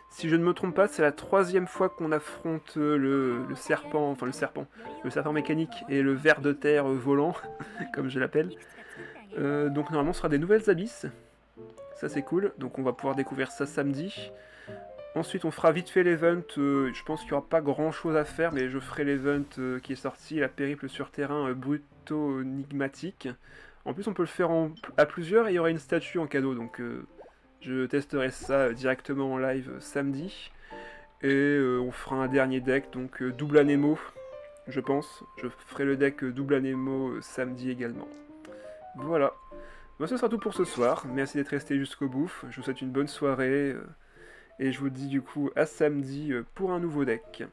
si je ne me trompe pas, c'est la 3e fois qu'on affronte le serpent, enfin le serpent mécanique et le ver de terre volant, comme je l'appelle. Donc normalement, ce sera des nouvelles abysses. Ça c'est cool, donc on va pouvoir découvrir ça samedi. Ensuite on fera vite fait l'event, je pense qu'il n'y aura pas grand chose à faire, mais je ferai l'event qui est sorti, la périple sur terrain Bruto Enigmatique. En plus on peut le faire à plusieurs et il y aura une statue en cadeau, donc je testerai ça directement en live samedi. Et on fera un dernier deck, donc double Anemo, je pense. Je ferai le deck double Anemo samedi également. Voilà. Bon, ce sera tout pour ce soir. Merci d'être resté jusqu'au bout. Je vous souhaite une bonne soirée. Et je vous dis du coup à samedi pour un nouveau deck.